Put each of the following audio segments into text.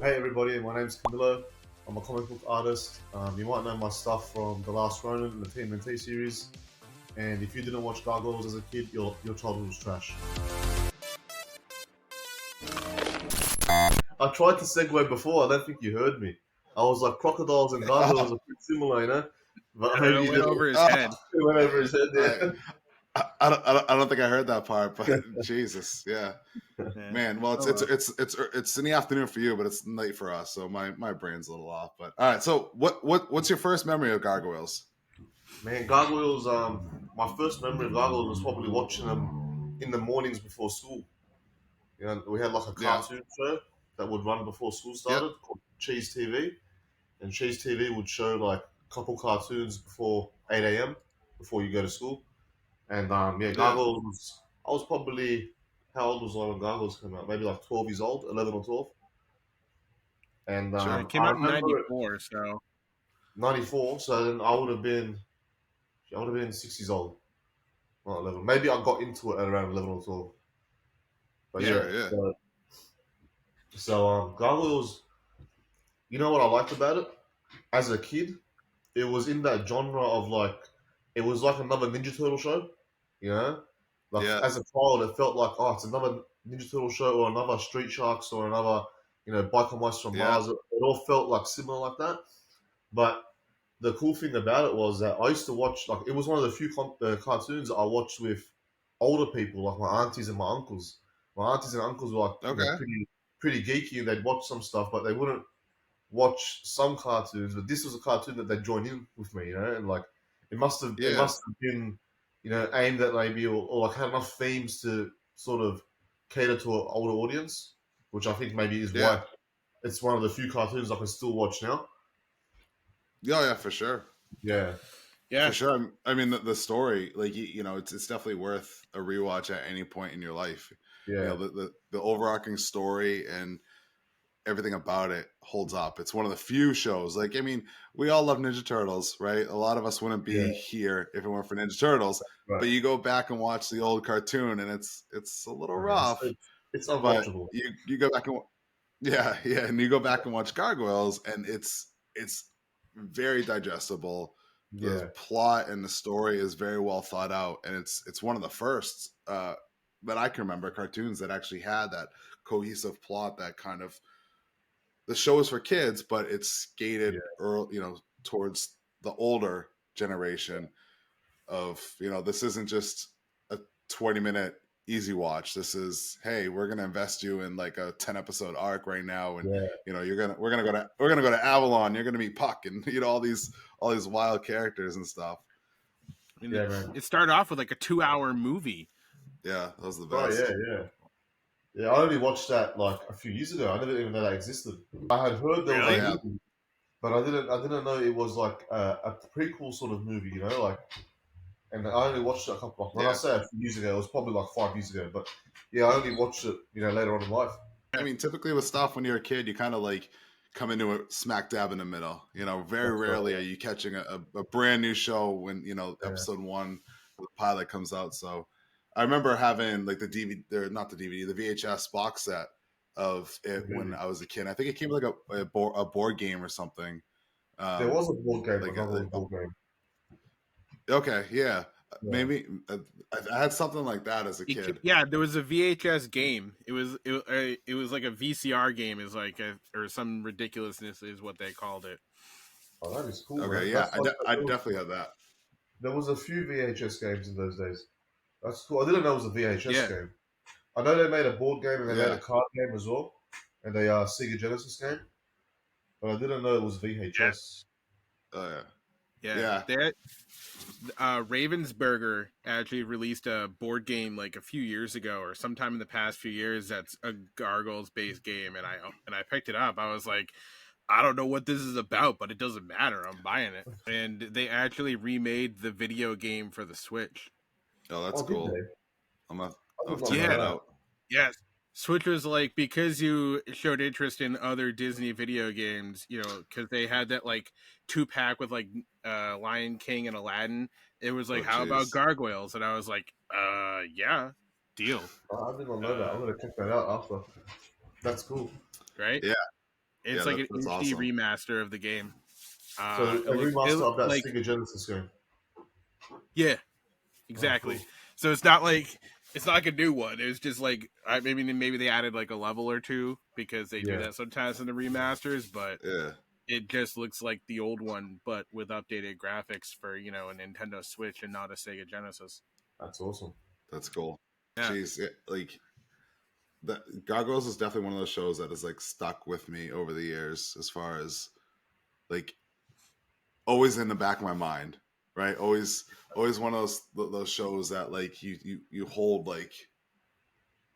Hey everybody, my name's Camillo. I'm a comic book artist. You might know my stuff from The Last Ronin and the TMNT series. And if you didn't watch Gargoyles as a kid, your childhood was trash. I tried to segue before, I don't think you heard me. I was like, crocodiles and gargoyles are pretty similar, you know? But maybe you went didn't. over his head. It went over his head, yeah. I don't think I heard that part, but Jesus, yeah, man. Well, it's in the afternoon for you, but it's late for us, so my brain's a little off. But all right, so what's your first memory of Gargoyles? Man, Gargoyles, my first memory of Gargoyles was probably watching them in the mornings before school. You know, we had like a cartoon show that would run before school started called Cheese TV. And Cheese TV would show like a couple cartoons before 8 a.m. before you go to school. And Gargoyles, I was probably, how old was I when Gargoyles came out? Maybe like 12 years old, 11 or 12. And It came out in 94, so 94, so then I would have been 6 years old, not 11. Maybe I got into it at around 11 or 12. But So Gargoyles, you know what I liked about it? As a kid, it was in that genre of like, it was like another Ninja Turtle show, you know? Like as a child, it felt like, oh, it's another Ninja Turtle show or another Street Sharks or another, Biker Mice from Mars. It all felt like similar like that. But the cool thing about it was that I used to watch, like, it was one of the few cartoons that I watched with older people, like my aunties and my uncles. My aunties and uncles were like pretty geeky, and they'd watch some stuff, but they wouldn't watch some cartoons. But this was a cartoon that they'd join in with me, and like it must have been, aimed at maybe or like had enough themes to sort of cater to an older audience, which I think maybe is why it's one of the few cartoons I can still watch now. Yeah, for sure. Yeah, for sure. I mean, the story, like it's definitely worth a rewatch at any point in your life. Yeah, the overarching story and everything about it holds up. It's one of the few shows. Like, I mean, we all love Ninja Turtles, right? A lot of us wouldn't be here if it weren't for Ninja Turtles. Right. But you go back and watch the old cartoon, and it's a little rough. It's unwatchable. You go back and and you go back and watch Gargoyles, and it's very digestible. The plot and the story is very well thought out, and it's one of the first that I can remember cartoons that actually had that cohesive plot. That kind of, the show is for kids, but it's skated early, towards the older generation. Of this isn't just a 20-minute easy watch. This is, hey, we're gonna invest you in like a 10-episode arc right now, and we're gonna go to Avalon. You're gonna meet Puck, and all these wild characters and stuff. I mean, it started off with like a 2-hour movie. Yeah, that was the best. Oh yeah. I only watched that like a few years ago. I never even know that existed. I had heard there was a movie, but I didn't know it was like a prequel sort of movie. And I only watched it a couple. When I say a few years ago, it was probably like 5 years ago. But I only watched it, later on in life. I mean, typically with stuff when you're a kid, you kind of like come into it smack dab in the middle. Very rarely are you catching a brand new show when episode 1, the pilot comes out. So I remember having like the DVD, or not the DVD, the VHS box set of it when I was a kid. I think it came with like a board game or something. There was a board game, like a board game. Okay, maybe I had something like that as a kid. Yeah, there was a VHS game. It was like a VCR game. Is like or some ridiculousness is what they called it. Oh, that is cool. Okay, I definitely had that. There was a few VHS games in those days. That's cool. I didn't know it was a VHS game. I know they made a board game and they made a card game as well, and a Sega Genesis game, but I didn't know it was VHS. Oh yeah. Yeah. Ravensburger actually released a board game like a few years ago or sometime in the past few years that's a Gargoyles based game, and I picked it up. I was like, I don't know what this is about, but it doesn't matter. I'm buying it. And they actually remade the video game for the Switch. Oh, that's cool. I'm gonna check that out. Yes. Switch was like, because you showed interest in other Disney video games, because they had that like 2-pack with like Lion King and Aladdin. It was like, how about Gargoyles? And I was like, yeah, deal. I didn't know that. I'm gonna check that out after. That's cool, right? Yeah. It's like an HD awesome. remaster of the game. So a remaster of that like, Sega Genesis game. Yeah, exactly. Oh, cool. So it's not like a new one. It's just like maybe they added like a level or two because they do that sometimes in the remasters, but it just looks like the old one, but with updated graphics for a Nintendo Switch and not a Sega Genesis. That's awesome. That's cool. Yeah. Jeez, like the Gargoyles is definitely one of those shows that has like stuck with me over the years, as far as like always in the back of my mind, right? Always one of those shows that like you hold like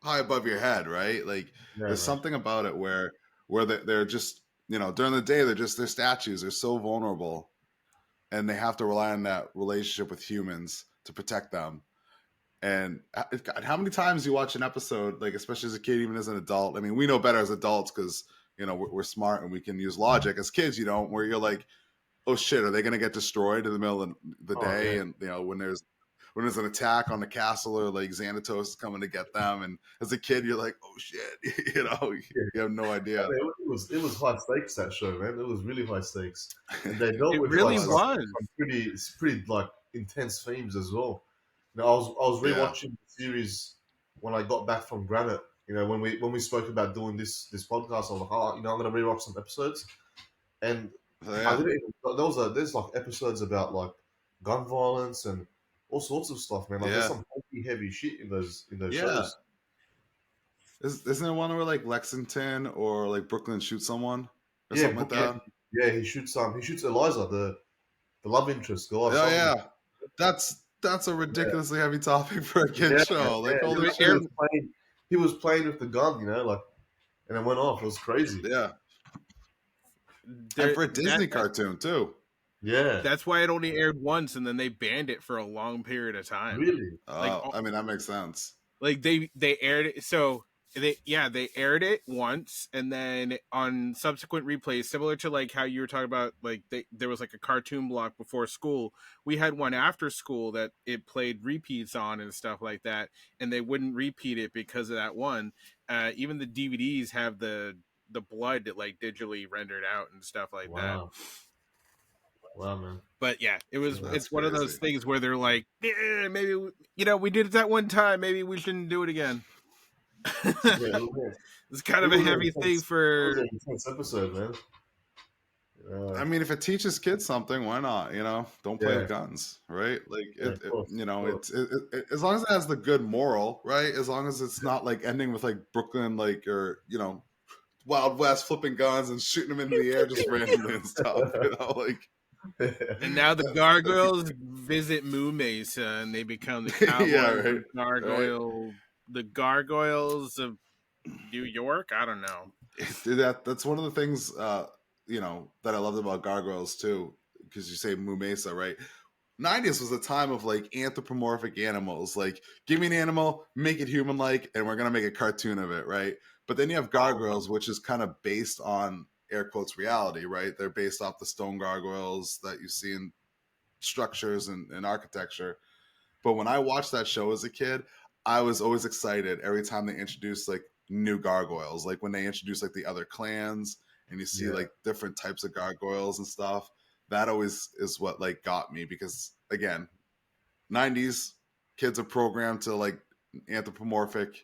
high above your head, right? Like there's something about it where they're just during the day they're statues. They're so vulnerable, and they have to rely on that relationship with humans to protect them. And God, how many times you watch an episode, like especially as a kid, even as an adult? I mean, we know better as adults because we're smart and we can use logic. As kids, you don't, where you're like, oh shit, are they going to get destroyed in the middle of the day? Yeah. And when there's an attack on the castle, or like Xanatos is coming to get them, and as a kid you're like, oh shit, you have no idea. It was high stakes, that show, man. It was really high stakes, and they dealt with really some pretty like intense themes as well. I was rewatching the series when I got back from Granite. When we spoke about doing this podcast, I was like, I'm going to rewatch some episodes, and I didn't even, there's like episodes about like gun violence and all sorts of stuff, man. Like there's some heavy shit in those shows. Isn't there one where like Lexington or like Brooklyn shoots someone or something like that? Yeah, he shoots Eliza, the love interest girl. Oh yeah, that's a ridiculously heavy topic for a kid show. Like holy shit, he was playing with the gun, and it went off. It was crazy. Yeah, and for a Disney cartoon too. Yeah, that's why it only aired once, and then they banned it for a long period of time. Really? I mean, that makes sense. Like they aired it, so they aired it once, and then on subsequent replays, similar to like how you were talking about, like there was like a cartoon block before school. We had one after school that it played repeats on and stuff like that, and they wouldn't repeat it because of that one. Even the DVDs have the blood that like digitally rendered out and stuff like that. Wow, man. But yeah, it's one of those things where they're like, maybe we did it that one time, maybe we shouldn't do it again. It's kind of a heavy thing for. It was an intense episode, man. I mean, if it teaches kids something, why not? Don't play with guns, right? Like it's as long as it has the good moral, right? As long as it's not like ending with like Brooklyn, like, or Wild West flipping guns and shooting them into the air just randomly and stuff, like. And now the Gargoyles visit Moo Mesa, and they become the cowboy gargoyle. Right. The Gargoyles of New York. I don't know. That's one of the things that I loved about Gargoyles too, because you say Moo Mesa, right? 90s was a time of like anthropomorphic animals. Like, give me an animal, make it human-like, and we're gonna make a cartoon of it, right? But then you have Gargoyles, which is kind of based on air quotes reality, right? They're based off the stone gargoyles that you see in structures and architecture. But when I watched that show as a kid, I was always excited every time they introduced like new gargoyles, like when they introduced like the other clans and you see like different types of gargoyles and stuff. That always is what like got me, because again, 90s kids are programmed to like anthropomorphic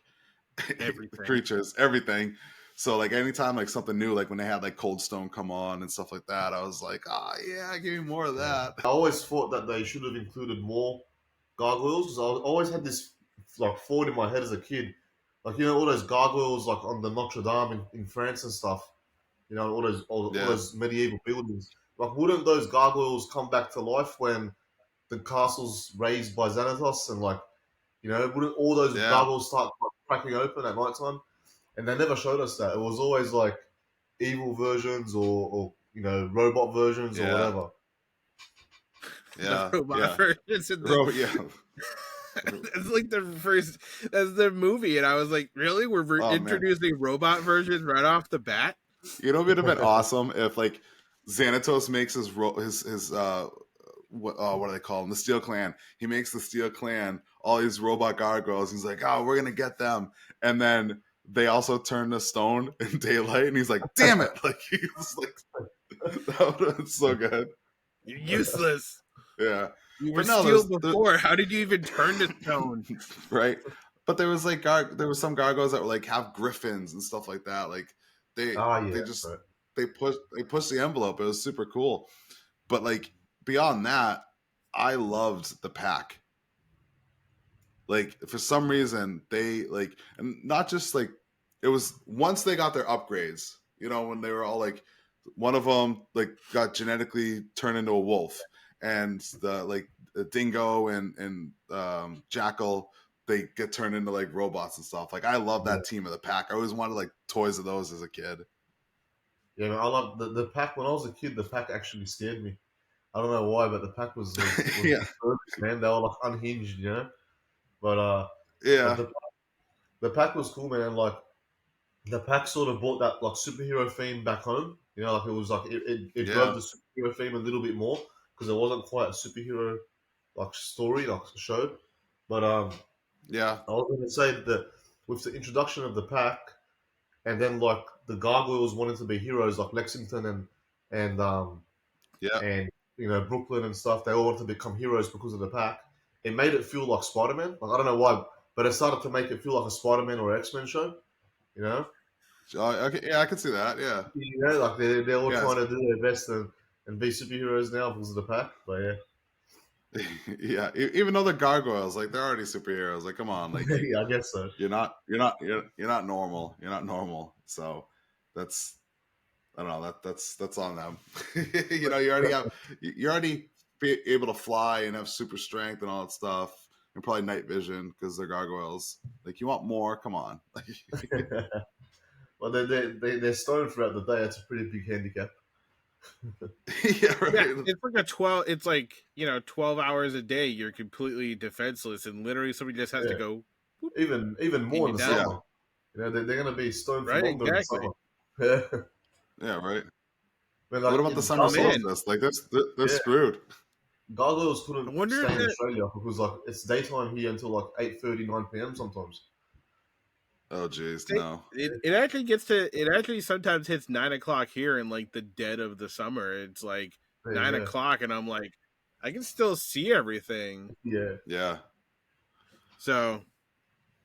creatures, everything. So like anytime like something new, like when they had like Cold Stone come on and stuff like that, I was like, give me more of that. I always thought that they should have included more gargoyles, because I always had this like thought in my head as a kid, like all those gargoyles like on the Notre Dame in France and stuff, all those medieval buildings. Like, wouldn't those gargoyles come back to life when the castle's raised by Xanatos, and like, wouldn't all those gargoyles start like, cracking open at nighttime? And they never showed us that. It was always like evil versions or robot versions or whatever. Yeah, the robot versions. It's like that's the movie, and I was like, really? We're introducing robot versions right off the bat? It would have been awesome if like Xanatos makes his what do they call them? The Steel Clan. He makes the Steel Clan all these robot gargoyles. He's like, we're gonna get them, and then they also turn to stone in daylight, and he's like, "Damn it!" Like he was like, "That's so good." You're useless. Yeah, You were but no, steel before. How did you even turn to stone? Right. But there was like there was some gargoyles that were like have griffins and stuff like that. Like they just right. they pushed the envelope. It was super cool. But like beyond that, I loved the pack. Like for some reason they like, and not just like, it was once they got their upgrades, you know, when they were all like, one of them like got genetically turned into a wolf, and the dingo and jackal, they get turned into like robots and stuff. Like I love that team of the pack. I always wanted like toys of those as a kid. Yeah, man, I love the pack. When I was a kid, the pack actually scared me. I don't know why, but the pack was Yeah. man. They were like unhinged, you know. But Yeah. the pack was cool, man. Like the pack sort of brought that like superhero theme back home. You know, like it was like it drove the superhero theme a little bit more because it wasn't quite a superhero like story, like show. But Yeah. I was going to say that with the introduction of the pack, and then like the gargoyles wanted to be heroes, like Lexington and Yeah. and you know Brooklyn and stuff. They all wanted to become heroes because of the pack. It made it feel like Spider-Man. Like I don't know why, but it started to make it feel like a Spider-Man or X-Men show. You know? Okay. Yeah, I can see that. Yeah. You know, like they're all Yeah. trying to do their best and be superheroes now because of the pack. But yeah. Yeah, even though the gargoyles, like they're already superheroes. Like, come on, like Yeah, I guess so. you're not normal. You're not normal. So that's, I don't know, that's on them. You know, you're already be able to fly and have super strength and all that stuff, and probably night vision because they're gargoyles. Like, you want more? Come on. Well, they're stoned throughout the day. It's a pretty big handicap. Yeah, right. Yeah, it's like 12. It's like 12 hours a day. You're completely defenseless, and literally somebody just has to go. Whoop, Even more in the down. summer. You know, they're going to be stoned for Right, longer exactly. in the summer. Yeah, right. Man, like, What about the summer solstice? Like, they're screwed. Gargoyles I couldn't wonder stay if in Australia because like it's daytime here until like 8:30, 9 p.m. sometimes. Oh, jeez, no. it actually gets to. It actually sometimes hits 9 o'clock here in like the dead of the summer. It's like 9 o'clock, and I'm like, I can still see everything. Yeah. Yeah. So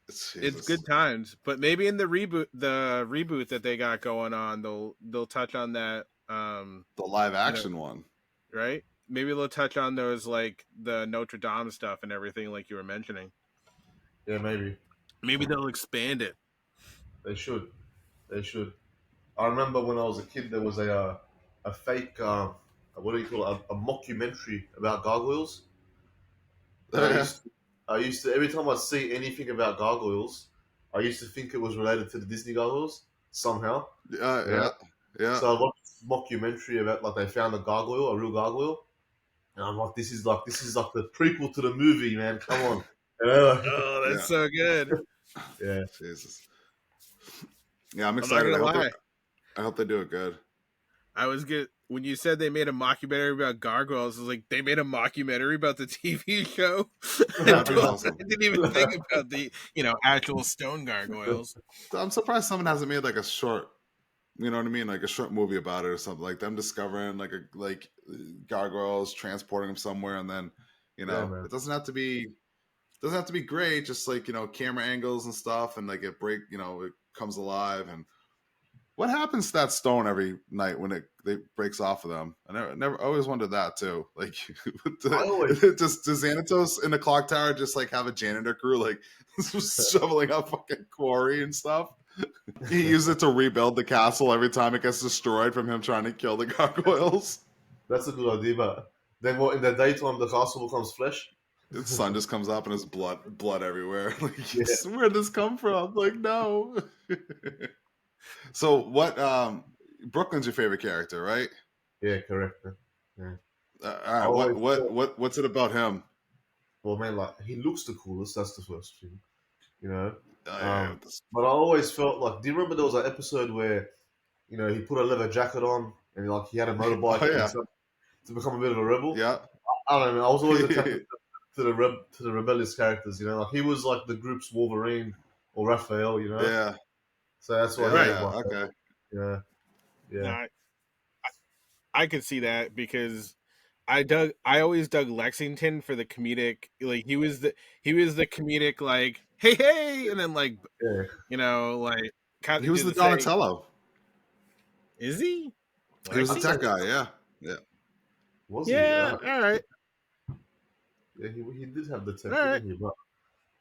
it's good times. But maybe in the reboot that they got going on, they'll touch on that. The live action one, right? Maybe they'll touch on those like the Notre Dame stuff and everything, like you were mentioning. Yeah, maybe. Maybe they'll expand it. They should. They should. I remember when I was a kid, there was a fake what do you call it? A mockumentary about gargoyles. And I used to every time I see anything about gargoyles, I used to think it was related to the Disney gargoyles somehow. Yeah. So I watched this mockumentary about like they found a gargoyle, a real gargoyle, and I'm like, this is like the prequel to the movie, man. Come on. Oh, that's so good. Yeah. Jesus. Yeah, I'm excited. I hope they do it good. I was good when you said they made a mockumentary about gargoyles. I was like, they made a mockumentary about the TV show. Awesome. I didn't even think about the actual stone gargoyles. I'm surprised someone hasn't made like a short, you know what I mean, like a short movie about it or something, like them discovering like gargoyles, transporting them somewhere, and then it doesn't have to be great, just like camera angles and stuff, and like it comes alive. And what happens to that stone every night when it breaks off of them? I never always wondered that too. Like, does Xanatos in the clock tower just like have a janitor crew like shoveling up fucking quarry and stuff? He uses it to rebuild the castle every time it gets destroyed from him trying to kill the gargoyles. That's a good idea, but then what? In the daytime, the castle becomes flesh. The sun just comes up and there's blood everywhere. Like, where'd this come from? Like, no. So what? Brooklyn's your favorite character, right? Yeah, correct. Yeah. All right. What's it about him? Well, man, like he looks the coolest. That's the first thing, you know. Yeah. But I always felt like, do you remember there was an episode where, he put a leather jacket on and like he had a motorbike to become a bit of a rebel? Yeah. I don't know. I was always attracted to the rebellious characters. Like he was like the group's Wolverine or Raphael. Yeah. So that's why. Right. Okay. Yeah. No, I could see that because I always dug Lexington for the comedic. Like he was the comedic like hey, and then like like kind He of was did the the same. Donatello. Is he? He was the tech Lexington? guy. Yeah. Was he? Yeah. All right. Yeah, he did have the tech, All right. didn't he? But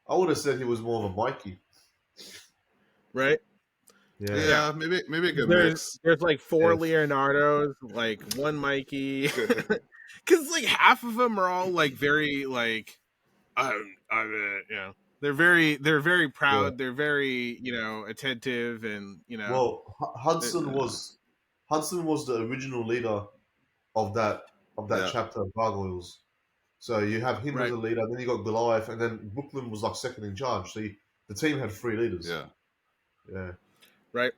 I would have said he was more of a Mikey. Right. Yeah. Maybe a good There's mix. like 4 Yeah. Leonardos, like 1 Mikey, because like half of them are all like very like they're very proud. They're very attentive, and Well, Hudson was the original leader of that Yeah. chapter of Gargoyles. So you have him as right. a leader, then you got Goliath, and then Brooklyn was like second in charge. So the team had 3 leaders. Yeah. Yeah. Right.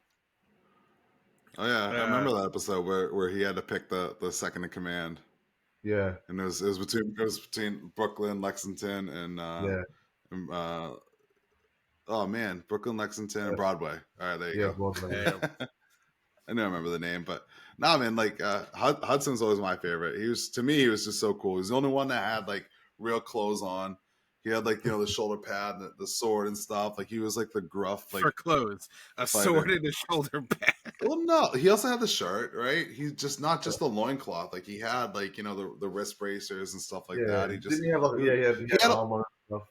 Oh yeah, I remember that episode where he had to pick the second in command. Yeah. And it was between Brooklyn, Lexington, and oh man, Brooklyn, Lexington, and Broadway. All right, there you go. Broadway. I don't remember the name, but nah, man, like Hudson's always my favorite. He was just so cool. He's the only one that had like real clothes on. He had like the shoulder pad, the sword and stuff. Like he was like the gruff like for clothes, a fighter. Sword and a shoulder pad. Well, no, he also had the shirt, right? He's just not just the loincloth. Like he had like the wrist bracers and stuff like that. He just didn't he have like he had armor and stuff.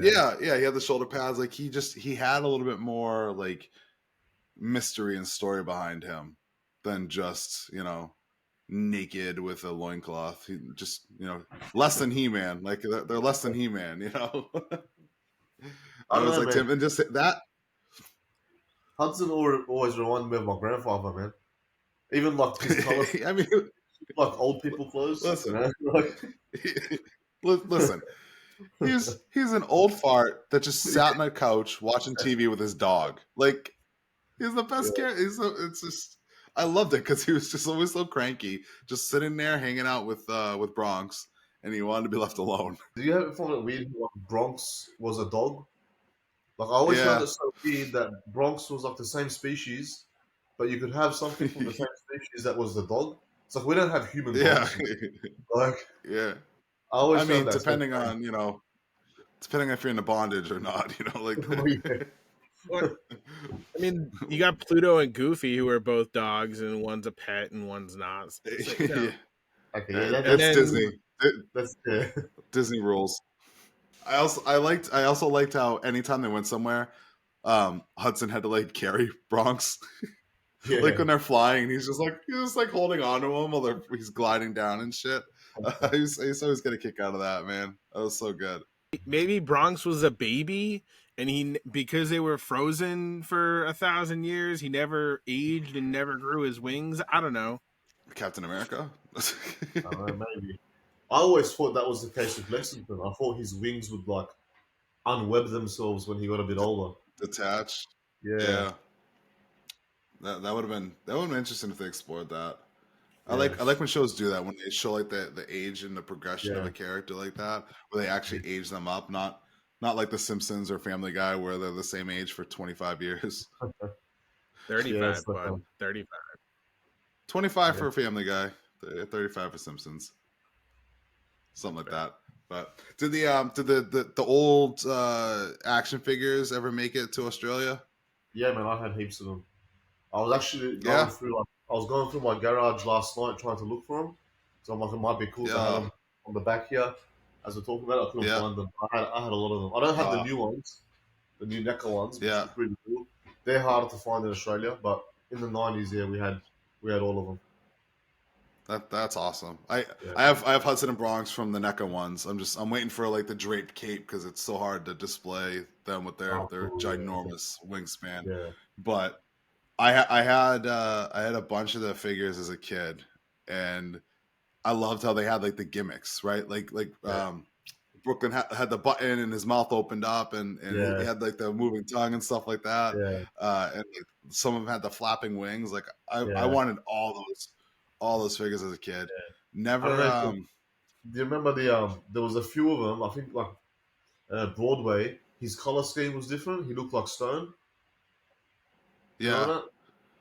Yeah, he had the shoulder pads. Like he had a little bit more like mystery and story behind him than just naked with a loincloth. He just less than He-Man. Like they're less than He-Man. I was like Tim, and just that. Hudson always reminded me of my grandfather, man. Even like his color, I mean, like old people clothes. Listen, listen. He's an old fart that just sat on a couch watching TV with his dog. Like he's the best character. It's just I loved it because he was just always so cranky, just sitting there hanging out with Bronx, and he wanted to be left alone. Do you ever find it weird like Bronx was a dog? Like I always found it so weird that Bronx was like the same species, but you could have something from the same species that was the dog. It's like we don't have human dogs. Like I mean, depending on depending if you're into bondage or not, like. I mean, you got Pluto and Goofy, who are both dogs, and one's a pet and one's not. Okay, that's Disney. That's Disney rules. I also liked how anytime they went somewhere, Hudson had to like carry Bronx. Like when they're flying, he's just like holding on to him while he's gliding down and shit. I used to always get a kick out of that, man. That was so good. Maybe Bronx was a baby, and because they were frozen for 1,000 years, he never aged and never grew his wings. I don't know. Captain America? I don't know, maybe. I always thought that was the case with Lexington. I thought his wings would like unweb themselves when he got a bit older. Detach. Yeah. That would have been interesting if they explored that. I like when shows do that, when they show like the age and the progression of a character like that, where they actually age them up, not like The Simpsons or Family Guy where they're the same age for 25 years. 35, bud. 35. 25 for Family Guy, 35 for Simpsons. Something like that. But did the old action figures ever make it to Australia? Yeah, man, I had heaps of them. I was actually going through my garage last night trying to look for them. So I'm like, it might be cool to have them on the back here. As we're talking about it, I couldn't find them. I had a lot of them. I don't have the new ones, the new NECA ones, which are pretty cool. They're harder to find in Australia, but in the 90s, we had all of them. That's awesome. I have Hudson and Bronx from the NECA ones. I'm waiting for like the draped cape because it's so hard to display them with their ginormous wingspan. Yeah. But I had a bunch of the figures as a kid, and I loved how they had like the gimmicks, right? Like Brooklyn had the button and his mouth opened up, and he had like the moving tongue and stuff like that. Yeah. And some of them had the flapping wings. Like I wanted all those figures as a kid. Yeah. Never. Do you remember there was a few of them? I think like Broadway. His color scheme was different. He looked like stone. Yeah, that?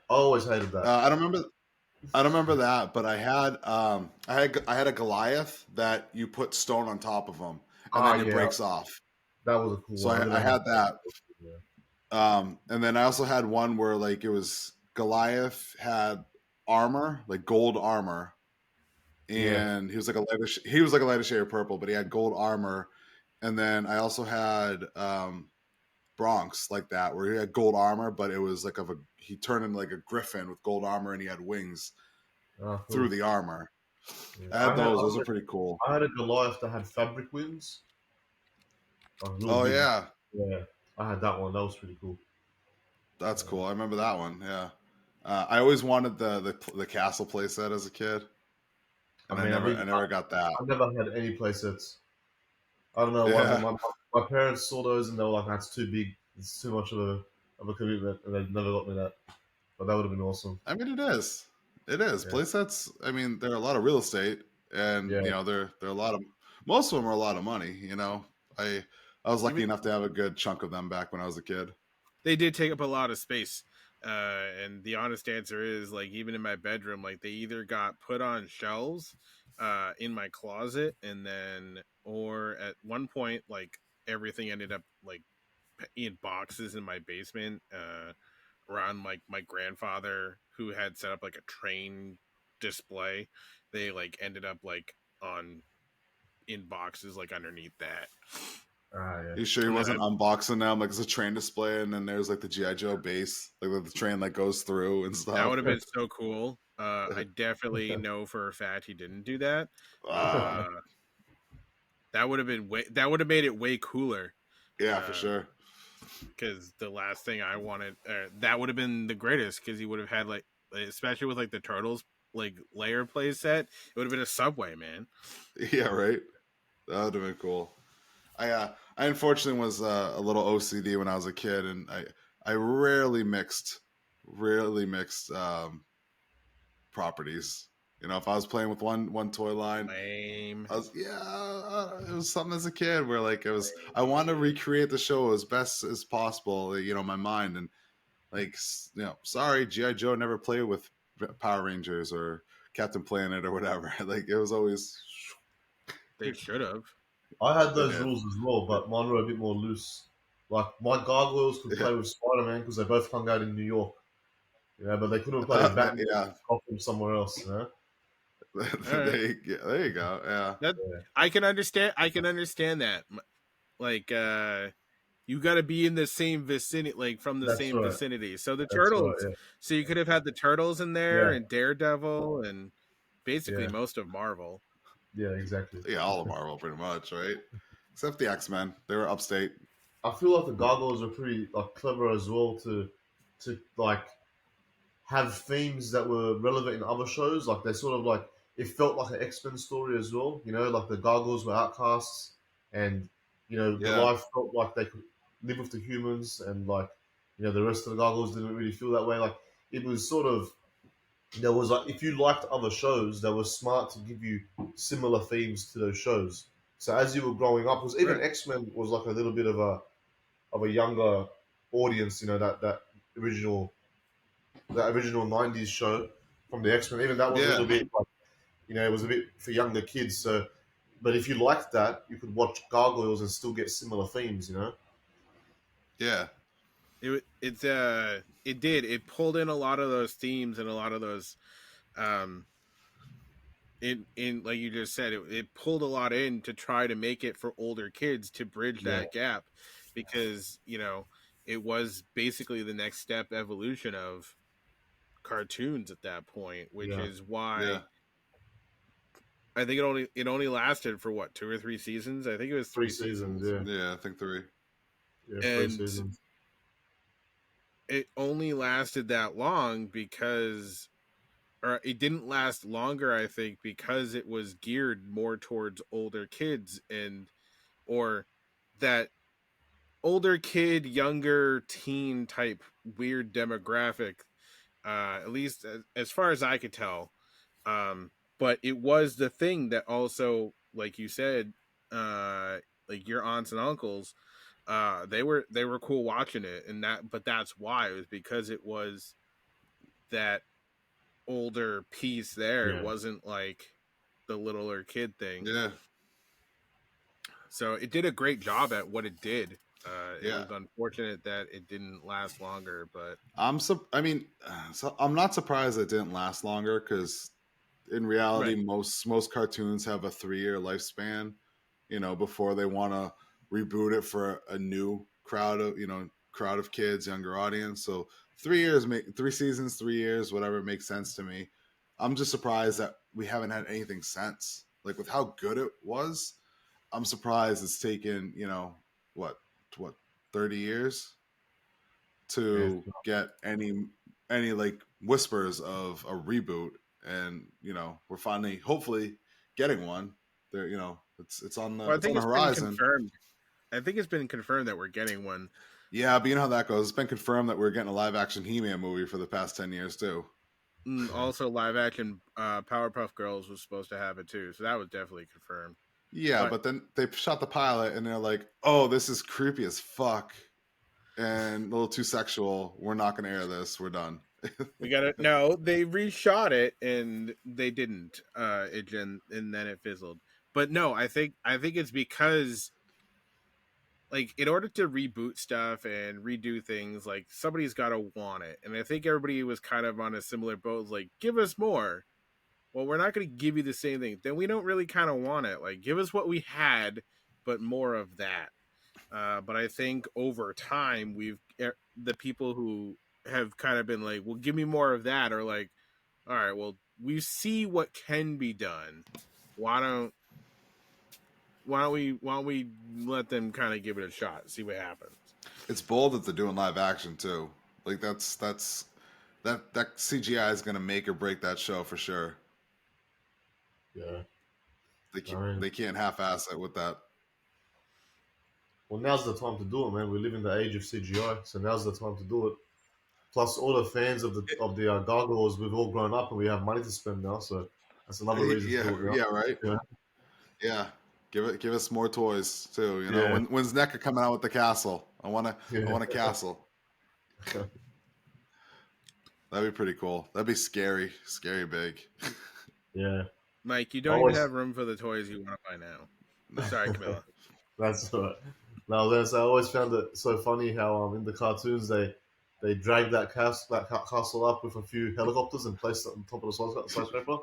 I always hated that. I don't remember. I don't remember that, but I had a Goliath that you put stone on top of him, and then it Yeah, breaks off. that was a cool So one. I I never had that. Yeah. And then I also had one where like it was Goliath had armor, like gold armor, Yeah. and he was like a lighter shade of purple, but he had gold armor. And then I also had Bronx like that, where he had gold armor, but it was like he turned into like a griffin with gold armor, and he had wings Oh, through cool. the armor. Yeah. I had those; those are pretty cool. I had a Goliath that had fabric wings. A real Oh big one. yeah, Yeah. I had that one. That was pretty cool. that's cool. I remember that one. Yeah, I always wanted the castle playset as a kid, I and mean, I never got that. I never had any play sets. I don't know why. Yeah, My parents saw those and they were like, "That's too big. It's too much of a commitment," and they never got me that. But that would have been awesome. I mean it is. It is. Yeah. Playsets. I mean, they're a lot of real estate, and Yeah. you know, they're a lot of most of them are a lot of money. You know, I was lucky enough to have a good chunk of them back when I was a kid. They did take up a lot of space. And the honest answer is, like, even in my bedroom, like, they either got put on shelves in my closet, and then, or at one point, like, everything ended up, like, in boxes in my basement around, like, my grandfather, who had set up, like, a train display. They, like, ended up, like, on in boxes, like, underneath that. Yeah. You sure he wasn't unboxing them like it's a train display, and then there's like the GI Joe base, like the train like goes through and stuff. That would have been so cool. I definitely know for a fact he didn't do that. That would have been that would have made it way cooler. Yeah, for sure. Because the last thing I wanted, that would have been the greatest. Because he would have had like, especially with like the turtles like layer play set, it would have been a Subway, man. Yeah, right. That would have been cool. I unfortunately was a little OCD when I was a kid, and I rarely mixed properties. You know, if I was playing with one toy line, Lame. I was it was something as a kid where like I wanted to recreate the show as best as possible. You know, my mind, and like, you know, sorry, GI Joe never played with Power Rangers or Captain Planet or whatever. Like it was always They should have. I had those rules as well, but mine were a bit more loose. Like my Gargoyles could play with Spider-Man because they both hung out in New York, you know, but they couldn't play with Batman from somewhere else, you know. There you go. Yeah. That I can understand. I can understand that. Like, you got to be in the same vicinity, like from the same vicinity. So the turtles. Right, yeah. So you could have had the turtles in there, and Daredevil, and basically most of Marvel. Yeah, exactly. Yeah, all of Marvel, pretty much, right? Except the X-Men. They were upstate. I feel like the Gargoyles are pretty like clever as well to like have themes that were relevant in other shows. Like they sort of like it felt like an X-Men story as well. You know, like the Gargoyles were outcasts, and you know the life felt like they could live with the humans, and like you know the rest of the Gargoyles didn't really feel that way. Like it was sort of there was like if you liked other shows, they were smart to give you similar themes to those shows. So as you were growing up, because even X-Men was like a little bit of a younger audience, you know, that original '90s show from the X Men. Even that was a little bit like, you know, it was a bit for younger kids. So, but if you liked that, you could watch Gargoyles and still get similar themes, you know. Yeah. It did. It pulled in a lot of those themes and a lot of those, in like you just said, it pulled a lot in to try to make it for older kids to bridge that gap, because you know it was basically the next step evolution of cartoons at that point, which is why I think it only lasted for what, 2 or 3 seasons. I think it was 3 seasons. Yeah, I think 3. Yeah, 3 seasons. It only lasted that long because, or it didn't last longer, I think, because it was geared more towards older kids, and or that older kid, younger teen type weird demographic, at least as far as I could tell. But it was the thing that also, like you said, like your aunts and uncles, they were cool watching it, and but that's why. It was because it was that older piece there. It wasn't like the littler kid thing. Yeah. So it did a great job at what it did. It Yeah. was unfortunate that it didn't last longer, but I'm not surprised it didn't last longer, because in reality, right. most cartoons have a 3-year lifespan, before they want to reboot it for a new crowd of kids, younger audience. So 3 years, 3 seasons, 3 years, whatever, makes sense to me. I'm just surprised that we haven't had anything since. Like, with how good it was, I'm surprised it's taken, what what 30 years to get any like whispers of a reboot. And we're finally, hopefully, getting one there. It's on the Well, I it's on think the it's been horizon. confirmed. I think it's been confirmed that we're getting one. Yeah, but you know how that goes. It's been confirmed that we're getting a live action He-Man movie for the past 10 years too. Also, live action Powerpuff Girls was supposed to have it too, so that was definitely confirmed. Yeah, but then they shot the pilot and they're like, "Oh, this is creepy as fuck and a little too sexual. We're not going to air this. We're done." We got it. No, they reshot it and they didn't. And then it fizzled. But no, I think it's because, like, in order to reboot stuff and redo things, like, somebody's got to want it. And I think everybody was kind of on a similar boat, like, give us more. Well, we're not going to give you the same thing. Then we don't really kind of want it. Like, give us what we had, but more of that. But I think over time, the people who have kind of been like, well, give me more of that, or like, all right, well, we see what can be done. Why don't we let them kind of give it a shot, see what happens? It's bold that they're doing live action too. Like, that CGI is going to make or break that show for sure. Yeah. They can't half-ass it with that. Well, now's the time to do it, man. We live in the age of CGI, so now's the time to do it. Plus, all the fans of the Gargoyles, we've all grown up and we have money to spend now, so that's another reason to do it. Yeah, right. Yeah, give us more toys too. When's NECA coming out with the castle? I want a castle. That'd be pretty cool. That'd be scary big. Yeah. Mike, you don't even have room for the toys you want to buy now. Sorry, Camilla. That's all right. No, I always found it so funny how in the cartoons they drag that castle up with a few helicopters and place it on top of the skyscraper.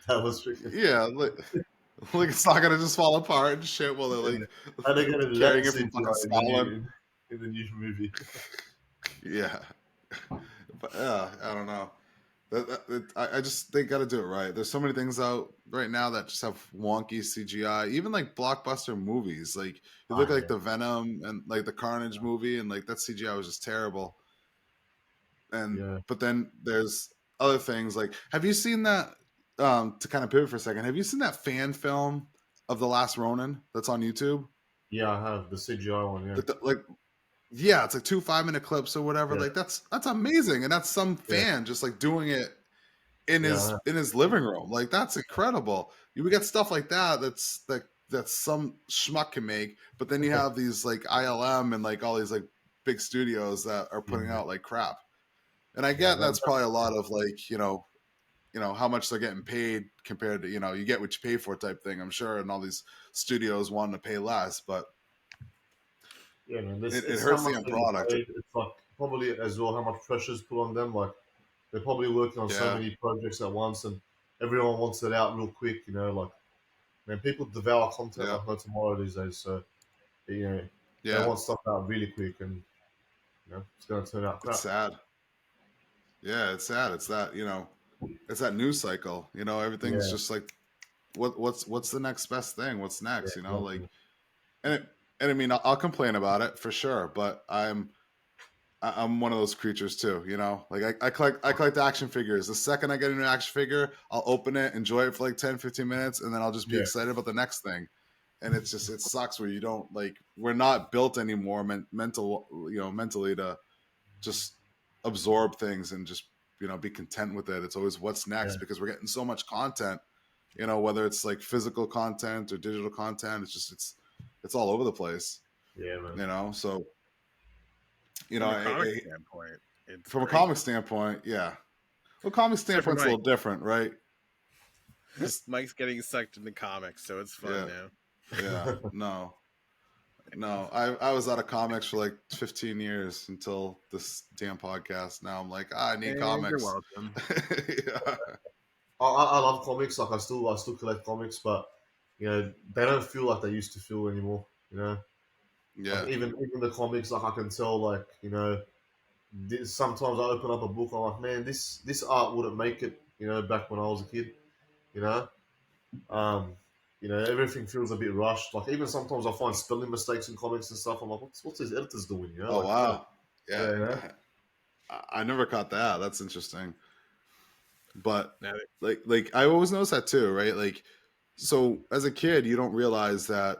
That was freaking. Yeah, like it's not gonna just fall apart and shit while they're like carrying it from fucking Scotland in the new movie. Yeah, but I don't know. I just they got to do it right. There's so many things out right now that just have wonky CGI. Even like blockbuster movies, like you look like the Venom and like the Carnage movie, and like that CGI was just terrible. And but then there's other things like, have you seen that? To kind of pivot for a second, have you seen that fan film of The Last Ronin that's on YouTube? Yeah, I have the CGI one. Yeah, yeah, it's like 2 5-minute clips or whatever. Like that's amazing, and that's some fan just like doing it in his living room. Like, that's incredible. We get stuff like that. That's some schmuck can make, but then you have these like ILM and like all these like big studios that are putting out like crap. And I get that's probably a lot of like how much they're getting paid compared to you get what you pay for type thing. I'm sure, and all these studios wanting to pay less, but. Yeah, man. It hurts the end product. It's like probably as well how much pressure is put on them. Like, they're probably working on so many projects at once, and everyone wants it out real quick. Like, man, people devour content like no tomorrow these days. So, they want stuff out really quick, and it's going to turn out crap. It's sad. Yeah, it's sad. It's that it's that news cycle. Everything's just like, what's the next best thing? What's next? Like, and I mean, I'll complain about it for sure, but I'm one of those creatures too, like I collect action figures. The second I get an action figure, I'll open it, enjoy it for like 10, 15 minutes, and then I'll just be excited about the next thing. And it sucks where you don't we're not built anymore mentally to just absorb things and just, be content with it. It's always what's next because we're getting so much content, whether it's like physical content or digital content. It's all over the place. Yeah, man. You know, so from a comic standpoint, it's from great. a comic standpoint, yeah. Well, comic standpoint's a little Mike. different, right? Mike's getting sucked into comics, so it's fun now. Yeah. No. I was out of comics for like 15 years until this damn podcast. Now I'm like, I need And comics. you're welcome. Yeah. I love comics. Like I still collect comics, but you know they don't feel like they used to feel anymore. You know, Yeah. like even the comics, like I can tell, like you know, sometimes I open up a book, I'm like, man, this art wouldn't make it. You know, back when I was a kid. You know, um, everything feels a bit rushed. Like even sometimes I find spelling mistakes in comics and stuff. I'm like, what's these editors doing? You know, Oh like wow. Yeah. yeah, you know? I never caught that. That's interesting. But Now, like I always notice that too, right? Like, so as a kid, you don't realize that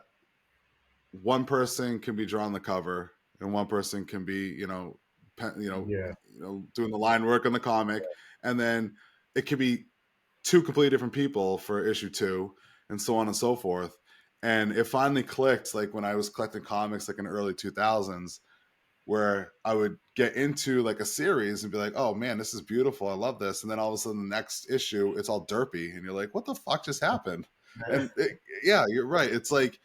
one person can be drawing the cover and one person can be, Yeah, doing the line work on the comic, and then it could be two completely different people for issue 2, and so on and so forth. And it finally clicked, like when I was collecting comics, like in the early 2000s, where I would get into like a series and be like, "Oh man, this is beautiful. I love this." And then all of a sudden, the next issue, it's all derpy, and you're like, "What the fuck just happened?" And yeah, you're right. It's like,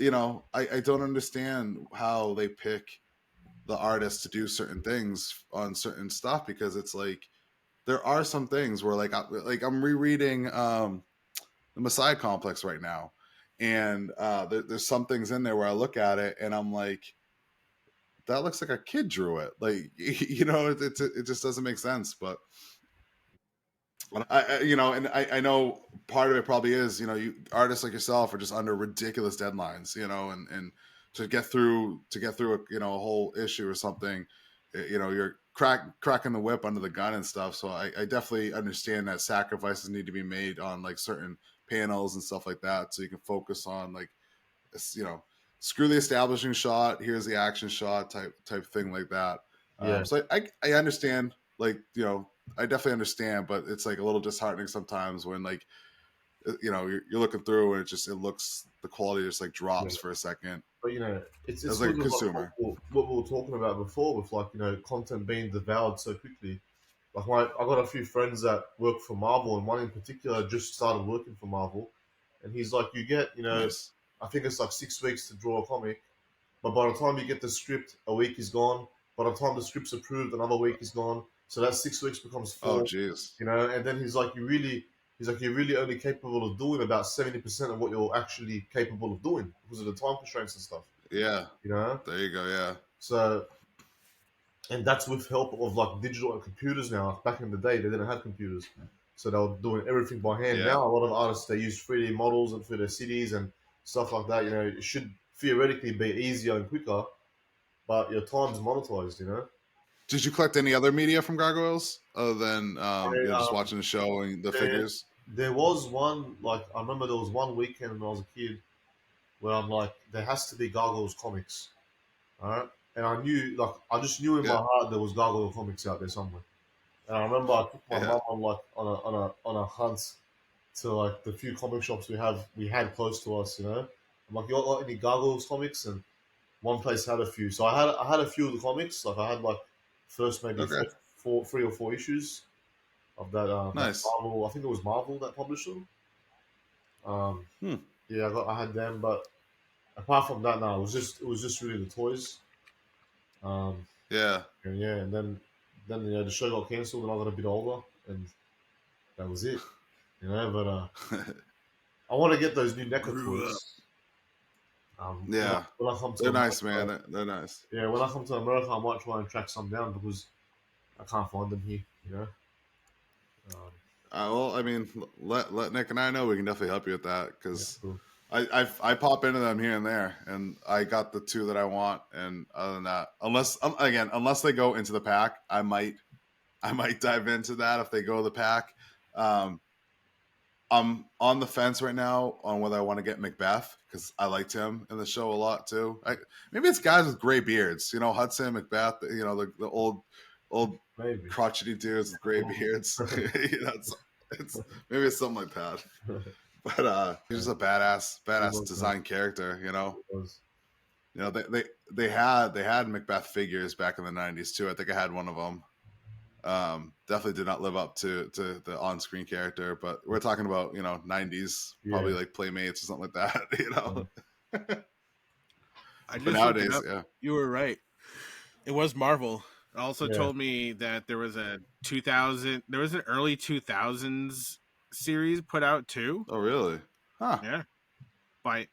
I don't understand how they pick the artists to do certain things on certain stuff, because it's like there are some things where I'm rereading the Messiah Complex right now, and there's some things in there where I look at it and I'm like, that looks like a kid drew it. Like, it just doesn't make sense. But I know part of it probably is, artists like yourself are just under ridiculous deadlines, and to get through a whole issue or something, you're cracking the whip under the gun and stuff. So I definitely understand that sacrifices need to be made on like certain panels and stuff like that, so you can focus on like, screw the establishing shot, here's the action shot type thing like that. yeah, So I understand, like, I definitely understand, but it's like a little disheartening sometimes when like, you're looking through and the quality just like drops yeah. for a second But it's as like sort a of like consumer. what we were talking about before, with like content being devoured so quickly. Like I got a few friends that work for Marvel, and one in particular just started working for Marvel, and he's like, you get Nice. I think it's like 6 weeks to draw a comic, but by the time you get the script, a week is gone. By the time the script's approved, another week is gone. So that 6 weeks becomes Oh 4. geez. And then you're really only capable of doing about 70% of what you're actually capable of doing because of the time constraints and stuff. Yeah, You know, there you go. Yeah. so and that's with help of like digital computers now. Back in the day, they didn't have computers, so they were doing everything by hand. Yeah. Now, a lot of artists, they use 3D models and for their cities and stuff like that. It should theoretically be easier and quicker, but your time's monetized. Did you collect any other media from Gargoyles other than just I, watching the show and the there, figures? there was one, like I remember there was one weekend when I was a kid where I'm like, there has to be Gargoyles comics, all right? And I knew, like, I just knew in my Yeah. heart there was Gargoyle comics out there somewhere. And I remember I took my Yeah. mum on like on a hunt to like the few comic shops we had close to us. I'm like, you got any Gargoyles comics? And one place had a few, so I had a few of the comics. Like I had like Okay. first 3 or 4 issues of that Nice. Marvel. I think it was Marvel that published them. Um, Hmm. yeah, I had them, but apart from that, no, it was just really the toys. Um, Yeah. and yeah, and then the show got cancelled, and I got a bit older, and that was it. But I want to get those new NECA grew up. toys. Yeah. When I come to They're nice, America, man. They're nice. yeah, when I come to America, I might try and track some down because I can't find them here. Um, Well, I mean, let Nick and I know. We can definitely help you with that, yeah, because cool. I pop into them here and there, and I got the 2 that I want. And other than that, unless they go into the pack, I might dive into that if they go to the pack. Um, I'm on the fence right now on whether I want to get Macbeth, because I liked him in the show a lot too. Maybe it's guys with gray beards, Hudson, Macbeth, the old Maybe. crotchety dudes with gray beards. Maybe it's something like that. But he's just a badass It was, design character. it was. You know, they had Macbeth figures back in the 90s too. I think I had one of them. Definitely did not live up to the on-screen character, but we're talking about, you know, 90s, probably like Playmates or something like that, you know. I But just looked it nowadays, up. yeah. You were right. It was Marvel. It also told me that there was an early 2000s series put out too. Oh, really? Huh. Yeah. By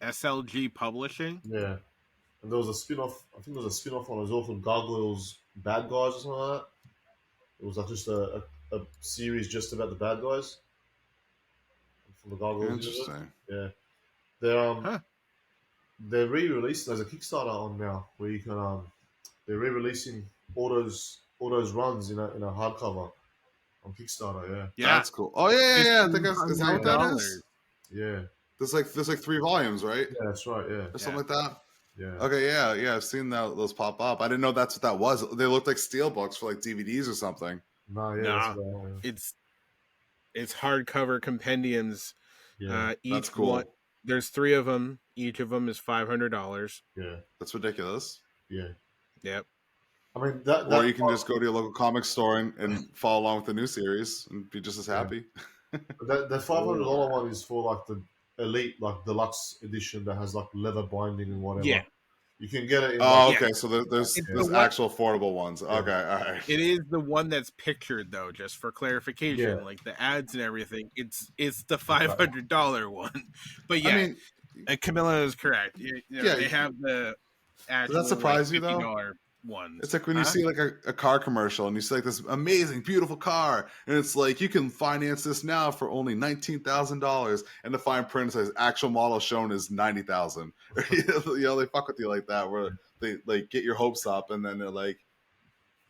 SLG Publishing. Yeah. And there was a spin-off. I think there was a spin-off one as well called Gargoyles Bad Guys or something like that. It was like just a series just about the bad guys from the Gargoyles universe. Interesting. Yeah. They're re-releasing as a Kickstarter on now, where you can they're re-releasing all those runs in a hardcover on Kickstarter. Yeah. Yeah. That's cool. Oh yeah. I think is that what that is? Yeah. There's like 3 volumes, right? Yeah, that's right. Yeah. Or something like that. Yeah. Okay, yeah. I've seen those pop up. I didn't know that's what that was. They looked like steel books for like DVDs or something. No, yeah, Nah, that's right, yeah. it's hardcover compendiums. Yeah. Each That's cool. one, there's 3 of them. Each of them is $500. Yeah. That's ridiculous. Yeah. Yep. I mean Or you can just go to your local comic store and follow along with the new series and be just as happy. the $500 one is for like the elite, like deluxe edition that has like leather binding and whatever. Yeah. You can get it in okay. So there's the actual affordable ones. Okay, all right. It is the one that's pictured though, just for clarification, Yeah. like the ads and everything. It's the $500 one. But yeah, I mean, Camilla is correct. They have the actual. Does that surprise you, though? $50 ones. It's like when you see like a car commercial and you see like this amazing, beautiful car, and it's like you can finance this now for only $19,000, and the fine print says actual model shown is $90,000. You know, they fuck with you like that, where they like get your hopes up, and then they're like,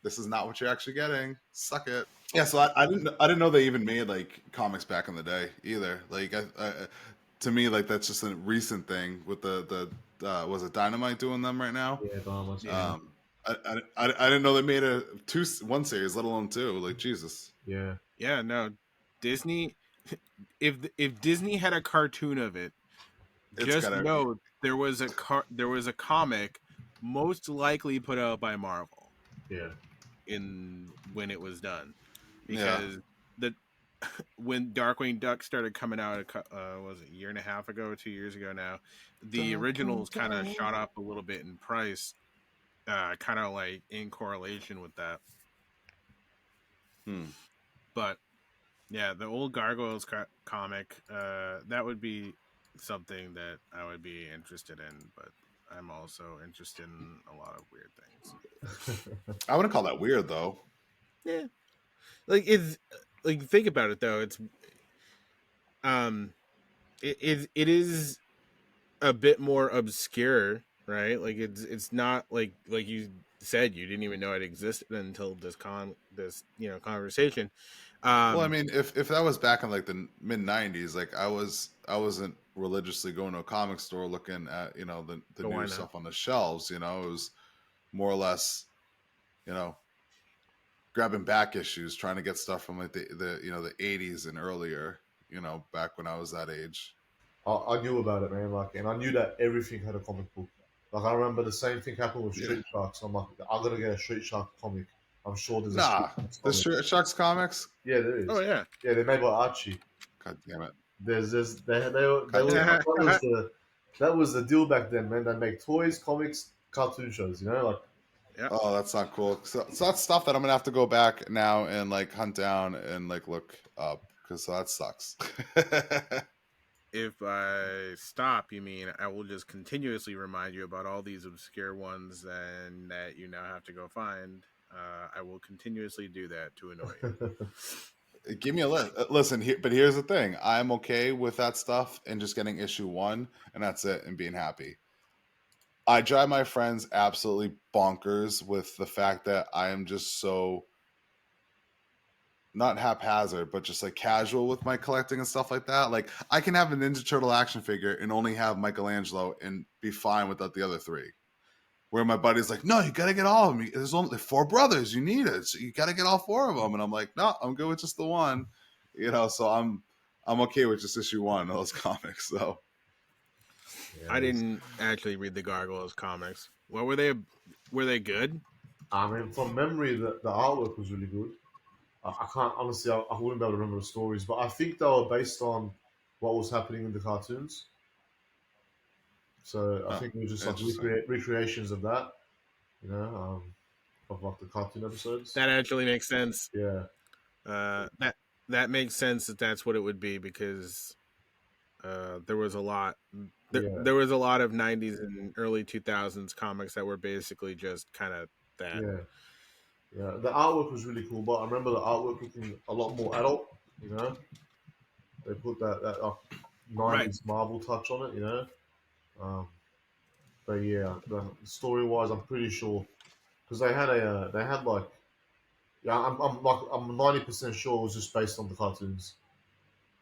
"This is not what you're actually getting. Suck it." Yeah, so I didn't know they even made like comics back in the day either. Like, to me, like that's just a recent thing with the was it Dynamite doing them right now? Yeah, Dynamite. Yeah. I didn't know they made one series, let alone 2. Like, Jesus. Yeah. Yeah, no. Disney, if Disney had a cartoon of it, know there was a comic most likely put out by Marvel. Yeah. When it was done, because when Darkwing Duck started coming out, was it a year and a half ago, 2 years ago now, the originals kind of shot up a little bit in price. Kind of like in correlation with that. But yeah, the old Gargoyles comic, that would be something that I would be interested in, but I'm also interested in a lot of weird things. I wouldn't call that weird though. Yeah. Like, it's like, think about it though, it's it is a bit more obscure, right? Like, it's not like you said, you didn't even know it existed until this conversation. Well, I mean, if that was back in like the mid 90s, like I wasn't religiously going to a comic store looking at, you know, the new stuff on the shelves. You know, it was more or less, you know, grabbing back issues, trying to get stuff from like the you know, the 80s and earlier. You know, back when I was that age. I knew about it, man. Like, and I knew that everything had a comic book. Like, I remember the same thing happened with Street Sharks. I'm like, I'm gonna get a Street Shark comic. I'm sure there's the Street Sharks comics. Yeah, there is. Oh yeah, yeah. They're made by Archie. God damn it. That was the deal back then, man. They make toys, comics, cartoon shows. You know, like. Yeah. Oh, that's not cool. So that's stuff that I'm gonna have to go back now and like hunt down and like look up, because that sucks. If I stop, you mean I will just continuously remind you about all these obscure ones and that you now have to go find. I will continuously do that to annoy you. Give me a list. Listen, but here's the thing. I'm okay with that stuff and just getting issue 1, and that's it, and being happy. I drive my friends absolutely bonkers with the fact that I am just so not haphazard, but just like casual with my collecting and stuff like that. Like, I can have a Ninja Turtle action figure and only have Michelangelo and be fine without the other 3. Where my buddy's like, no, you got to get all of them. There's only 4 brothers. You need it. So you got to get all 4 of them. And I'm like, no, I'm good with just the one. You know, so I'm okay with just issue 1 of those comics. So Yeah, I didn't actually read the Gargoyles comics. What were they? Were they good? I mean, from memory, the artwork was really good. I can't honestly, I wouldn't be able to remember the stories, but I think they were based on what was happening in the cartoons. So I Oh, think it was just like interesting. recreations of that, you know, of like the cartoon episodes. That actually makes sense. Yeah, That makes sense that that's what it would be because there was a lot. yeah, There was a lot of '90s and early 2000s comics that were basically just kind of that. yeah, yeah. The artwork was really cool, but I remember the artwork looking a lot more adult. You know, they put that Right. '90s Marvel touch on it. You know, um, but yeah, the story wise, I'm pretty sure because they had like yeah, I'm 90% sure it was just based on the cartoons.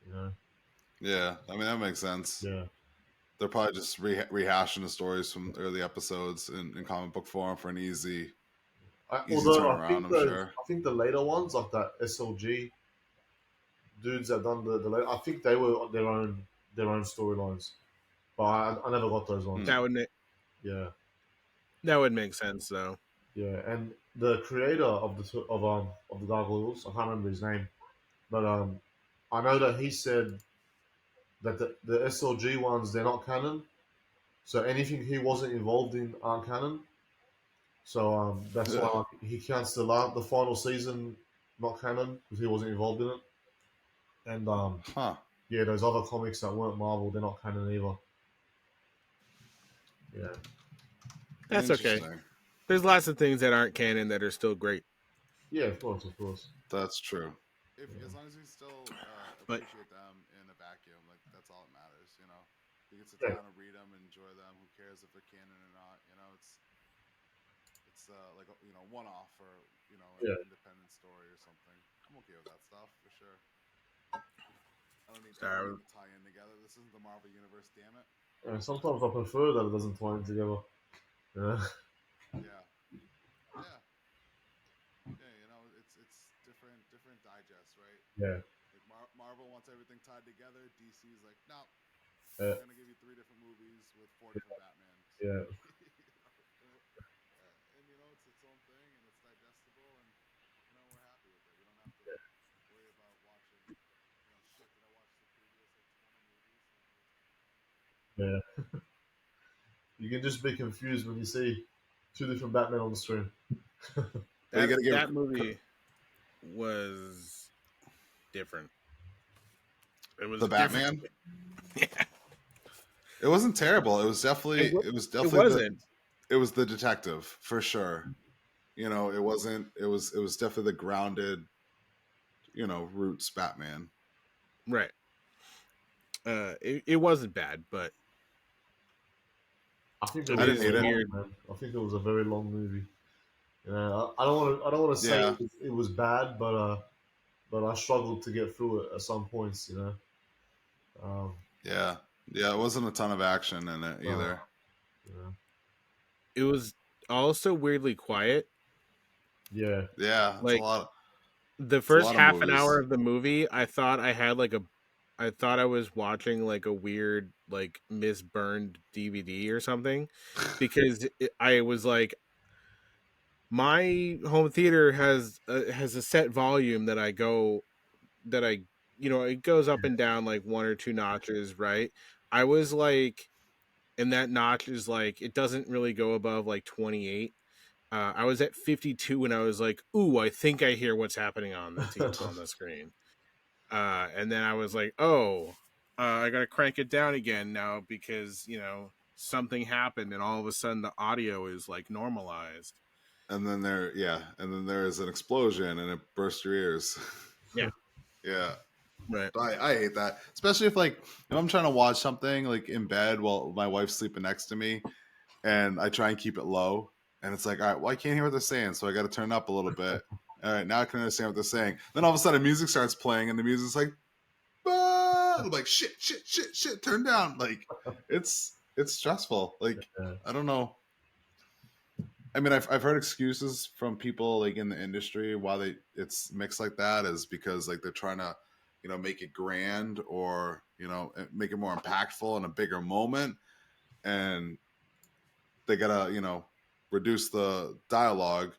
You know, Yeah, I mean that makes sense. yeah. They're probably just rehashing the stories from early episodes in comic book form for an easy Although turnaround. I'm sure. I think the later ones like that SLG dudes that done the later, I think they were on their own storylines, but I never got those ones. Hmm. Yeah, That would make sense though. yeah, and the creator of the Gargoyles, I can't remember his name, but I know that he said that the SLG ones they're not canon, so anything he wasn't involved in aren't canon. So that's why like, he counts the final season not canon because he wasn't involved in it. And Huh. yeah, those other comics that weren't Marvel, they're not canon either. Yeah, That's okay. Interesting. There's lots of things that aren't canon that are still great. yeah, of course, of course. That's true. If Yeah. as long as you still But appreciate them in a vacuum, like that's all that matters. You know, you can sit Yeah, down and read them and enjoy them. Who cares if they're canon or not? You know, it's like a, one off or an yeah. independent story or something. I'm okay with that stuff for sure. I don't need sorry, everything to tie in together. This isn't the Marvel universe, damn it. And sometimes I prefer that it doesn't tie in together. Yeah, Yeah, yeah, yeah. It's different digests, right? yeah, Like Marvel wants everything tied together. DC's like, no, yeah, we're gonna give you 3 different movies with 4 different Batmans. yeah. And it's its own thing and it's digestible and we're happy with it. We don't have to worry about watching. Shit. Did I watch the previous like 20 movies? Yeah. You can just be confused when you see two different Batman on the screen. But you that gotta give that movie was different. It was the different. Batman. Yeah. It wasn't terrible. It was definitely. It wasn't. It was the detective for sure. It wasn't. It was definitely the grounded. Roots Batman. Right. It wasn't bad, but I think it I was didn't is hate very it. long, weird. man. I think it was a very long movie. I don't want to say Yeah, it was bad, but I struggled to get through it at some points. Um, yeah, yeah. It wasn't a ton of action in it uh, either. you know, It was also weirdly quiet. yeah, Yeah, it's a Like lot. the It's a first lot of half an movies. hour of the movie, I thought I was watching like a weird like misburned DVD or something because I was like my home theater has a set volume that I it goes up and down like one or two notches, right? I was like, and that notch is like it doesn't really go above like 28. I was at 52 and I was like, "Ooh, I think I hear what's happening on on the screen." And then I was like, "Oh, I gotta crank it down again now because something happened and all of a sudden the audio is like normalized." And then there is an explosion and it bursts your ears. Yeah, Yeah. right. I hate that, especially if like if I'm trying to watch something like in bed while my wife's sleeping next to me, and I try and keep it low, and it's like, all right, well I can't hear what they're saying, so I got to turn it up a little bit. All right, now I can understand what they're saying. Then all of a sudden, music starts playing, and the music's like, ah! I'm like, shit, turn down. Like, it's stressful. Like, yeah, I don't know. I mean, I've heard excuses from people like in the industry why it's mixed like that is because like they're trying to, make it grand or make it more impactful in a bigger moment. and they gotta, reduce the dialogue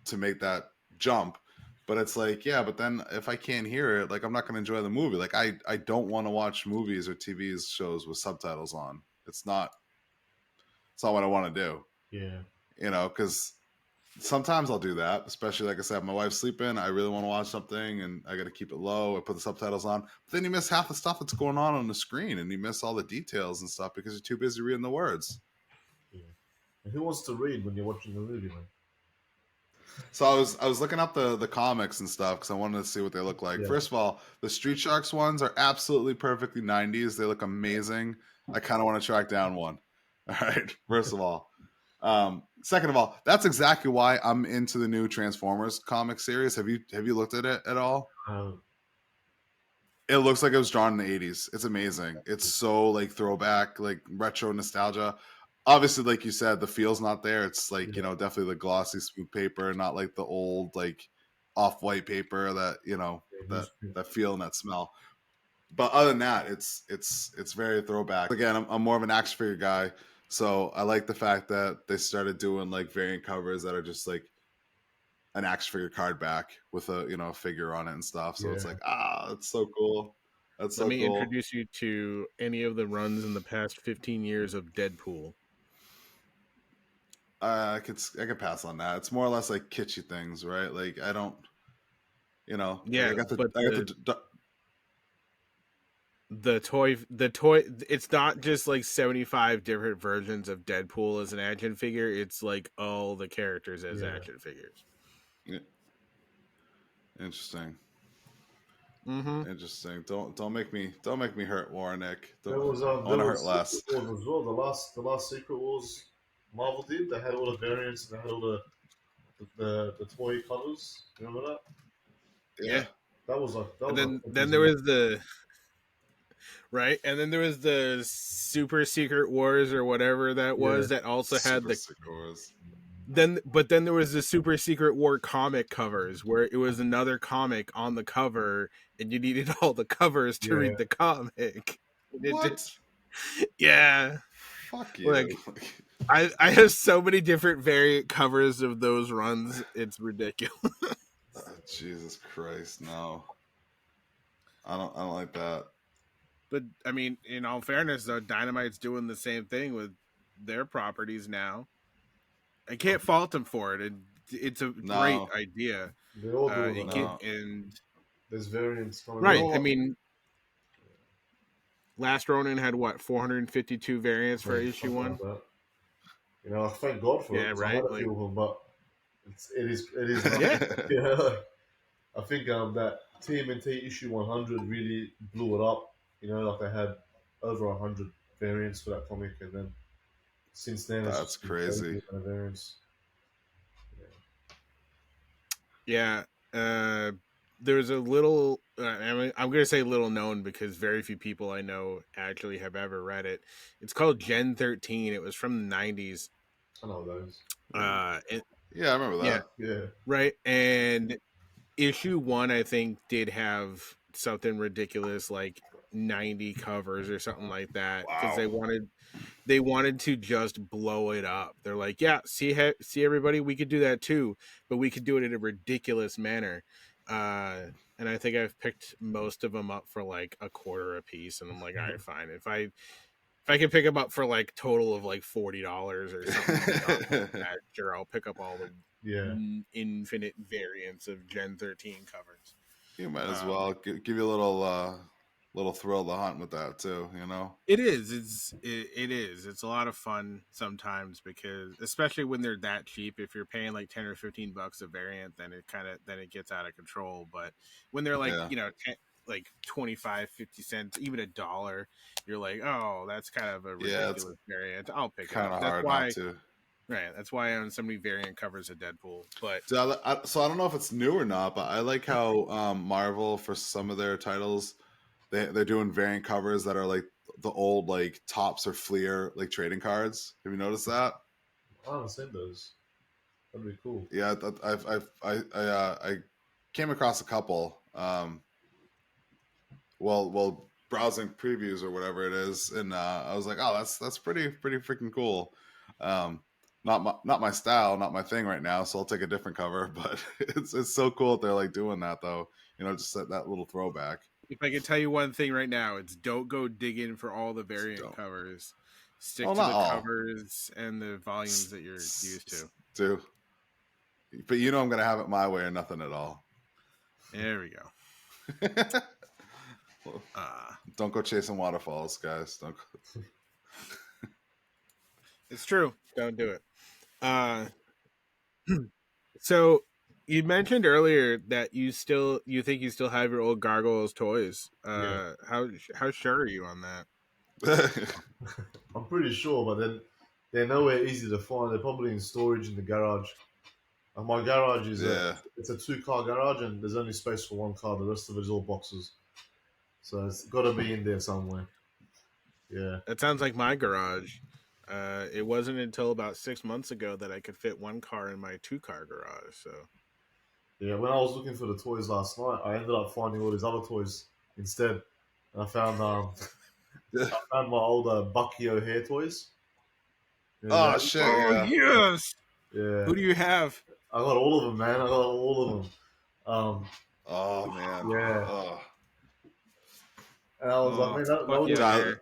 to make that jump. But it's like, yeah, but then if I can't hear it, like I'm not gonna enjoy the movie. Like I don't want to watch movies or TV shows with subtitles on. It's not what I want to do. Yeah. Because sometimes I'll do that, especially like I said, my wife's sleeping. I really want to watch something, and I got to keep it low. I put the subtitles on, but then you miss half the stuff that's going on the screen, and you miss all the details and stuff because you're too busy reading the words. Yeah. And who wants to read when you're watching the movie, man? So I was looking up the comics and stuff because I wanted to see what they look like. Yeah. First of all, the Street Sharks ones are absolutely perfectly 90s. They look amazing. I kind of want to track down one. All right. First of all. Second of all, that's exactly why I'm into the new Transformers comic series. Have you looked at it at all? It looks like it was drawn in the 80s. It's amazing. It's so like throwback, like retro nostalgia. Obviously, like you said, the feel's not there. It's like, definitely the glossy smooth paper, not like the old like off-white paper that, that feel and that smell. But other than that, it's very throwback. Again, I'm more of an action figure guy. So I like the fact that they started doing like variant covers that are just like an action figure card back with a figure on it and stuff. So it's like, that's so cool. That's so cool. Let me introduce you to any of the runs in the past 15 years of Deadpool. I could pass on that. It's more or less like kitschy things, right? Like I don't, Yeah, like the toy. It's not just like 75 different versions of Deadpool as an action figure. It's like all the characters as action figures. Yeah. Interesting. Mm-hmm. Interesting. Don't make me hurt, Warnick. There was I want to hurt less. Secret Wars as well. The last Secret Wars Marvel did. They had all the variants. They had all the toy covers. Remember that? Yeah. That was like. That was then there was the. Right, and then there was the Super Secret Wars or whatever that was that also had the Secret Wars. Then there was the Super Secret War comic covers where it was another comic on the cover and you needed all the covers to read the comic. What? Yeah. Fuck you. Like I have so many different variant covers of those runs. It's ridiculous. Jesus Christ, no. I don't like that. But I mean, in all fairness, though, Dynamite's doing the same thing with their properties now. I can't fault them for it. It's a great idea. They all do it. And there's variants. Right. I mean, Last Ronin had what 452 variants for issue one. Thank God for it. Yeah, right. I had a few of them, but it is. Yeah. I think that TMNT issue 100 really blew it up. Like they had over 100 variants for that comic, and then since then that's crazy. Variants. Yeah. There's a little. I'm going to say little known because very few people I know actually have ever read it. It's called Gen 13. It was from the 90s. I know those. Yeah, I remember that. Yeah. Right, and issue 1 I think did have something ridiculous like 90 covers or something like that because they wanted to just blow it up. They're like, yeah, see everybody, we could do that too, but we could do it in a ridiculous manner. And I think I've picked most of them up for like $0.25 a piece, and I'm like, all right, fine. If I can pick them up for like total of like $40 or something like that, sure, I'll pick up all the infinite variants of Gen 13 covers. You might as well give you a little thrill of the hunt with that too. It is. It's a lot of fun sometimes because, especially when they're that cheap. If you're paying like $10 or $15 a variant, then it gets out of control. But when they're like like 25, 50 cents, even $1, you're like, oh, that's kind of a ridiculous variant. I'll pick it up. That's why. Right, that's why I own so many variant covers of Deadpool. But so I don't know if it's new or not, but I like how Marvel, for some of their titles, they're doing variant covers that are like the old like Topps or Fleer like trading cards. Have you noticed that? I haven't seen those. That'd be cool. Yeah, I came across a couple. Well, browsing previews or whatever it is, and I was like, oh, that's pretty freaking cool. Not my style, not my thing right now, so I'll take a different cover. But it's so cool that they're like doing that though. Just that little throwback. If I could tell you one thing right now, it's don't go digging for all the variant covers. Stick to the covers and the volumes that you're used to. Do. But I'm gonna have it my way or nothing at all. There we go. Don't go chasing waterfalls, guys. Don't go. It's true. Don't do it. So you mentioned earlier that you think you still have your old Gargoyles toys. How sure are you on that? I'm pretty sure, but then they're nowhere easy to find. They're probably in storage in the garage. And my garage is it's a 2-car garage, and there's only space for 1 car. The rest of it is all boxes. So it's got to be in there somewhere. Yeah. That sounds like my garage. It wasn't until about 6 months ago that I could fit 1 car in my 2-car garage. So. Yeah, when I was looking for the toys last night, I ended up finding all these other toys instead. And I found my old Bucky O'Hare toys. Oh shit! Oh yes. Yeah. Who do you have? I got all of them, man. I got all of them. Oh man. Yeah. Oh. And I was like, man,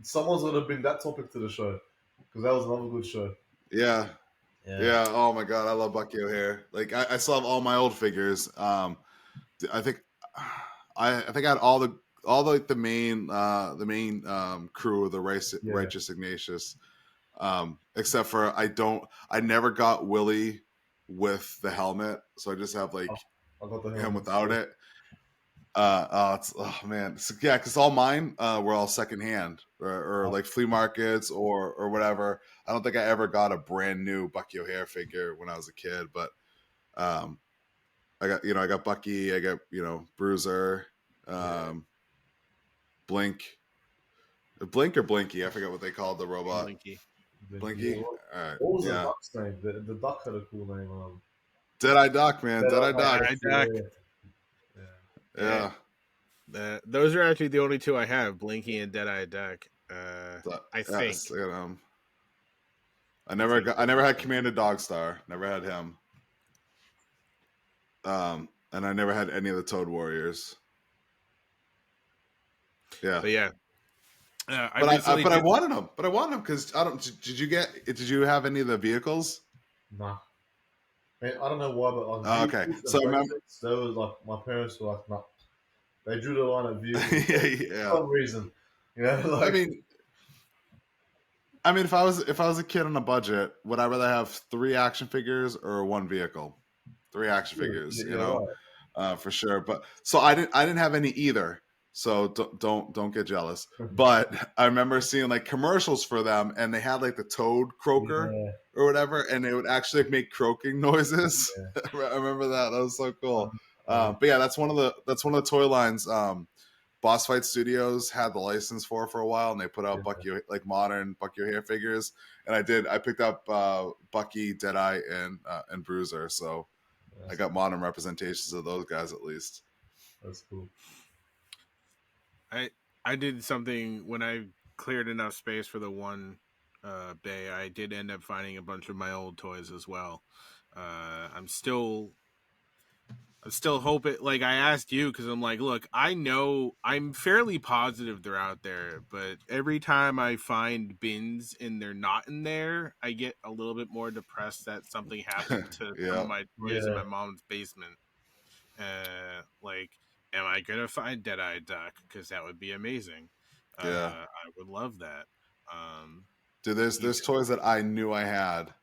someone's gonna bring that topic to the show because that was another good show. Yeah. Oh my god, I love Bucky O'Hare. Like I still have all my old figures. I think I had all the main crew of the Righteous Ignatius. Except for I never got Willie with the helmet, so I just have like him without it. Man, so, yeah, because all mine were all secondhand or like flea markets or whatever. I don't think I ever got a brand new Bucky O'Hare figure when I was a kid, but I got Bucky, I got Bruiser, Blink or Blinky, I forget what they called the robot. Blinky. All right. What was the duck's name? The duck had a cool name. Dead-Eye Duck, man. Dead-Eye Duck. Yeah. Those are actually the only 2 I have, Blinky and Dead-Eye Duck. I think. I never had Commander Dogstar. Never had him. And I never had any of the Toad Warriors. Yeah. But yeah. I wanted them. But I wanted them because Did you have any of the vehicles? Nah. I don't know why, but okay. So I remember, there was like my parents were like, nah. They drew the line at view for some reason. I mean, if I was a kid on a budget, would I rather have 3 action figures or 1 vehicle? 3 action figures, right. For sure. But so I didn't have any either. So don't get jealous. But I remember seeing like commercials for them, and they had like the Toad croaker or whatever, and they would actually make croaking noises. Yeah. I remember that. That was so cool. But yeah, that's one of the toy lines. Boss Fight Studios had the license for a while, and they put out modern Bucky O'Hare figures. And I picked up Bucky, Deadeye, and Bruiser. So I got modern representations of those guys at least. That's cool. I did something when I cleared enough space for the one bay. I did end up finding a bunch of my old toys as well. I'm still hoping. Like I asked you because I'm like, look, I know I'm fairly positive they're out there, but every time I find bins and they're not in there, I get a little bit more depressed that something happened to some of my toys in my mom's basement. Am I gonna find Dead-Eye Duck? Because that would be amazing. I would love that. Dude, there's toys that I knew I had,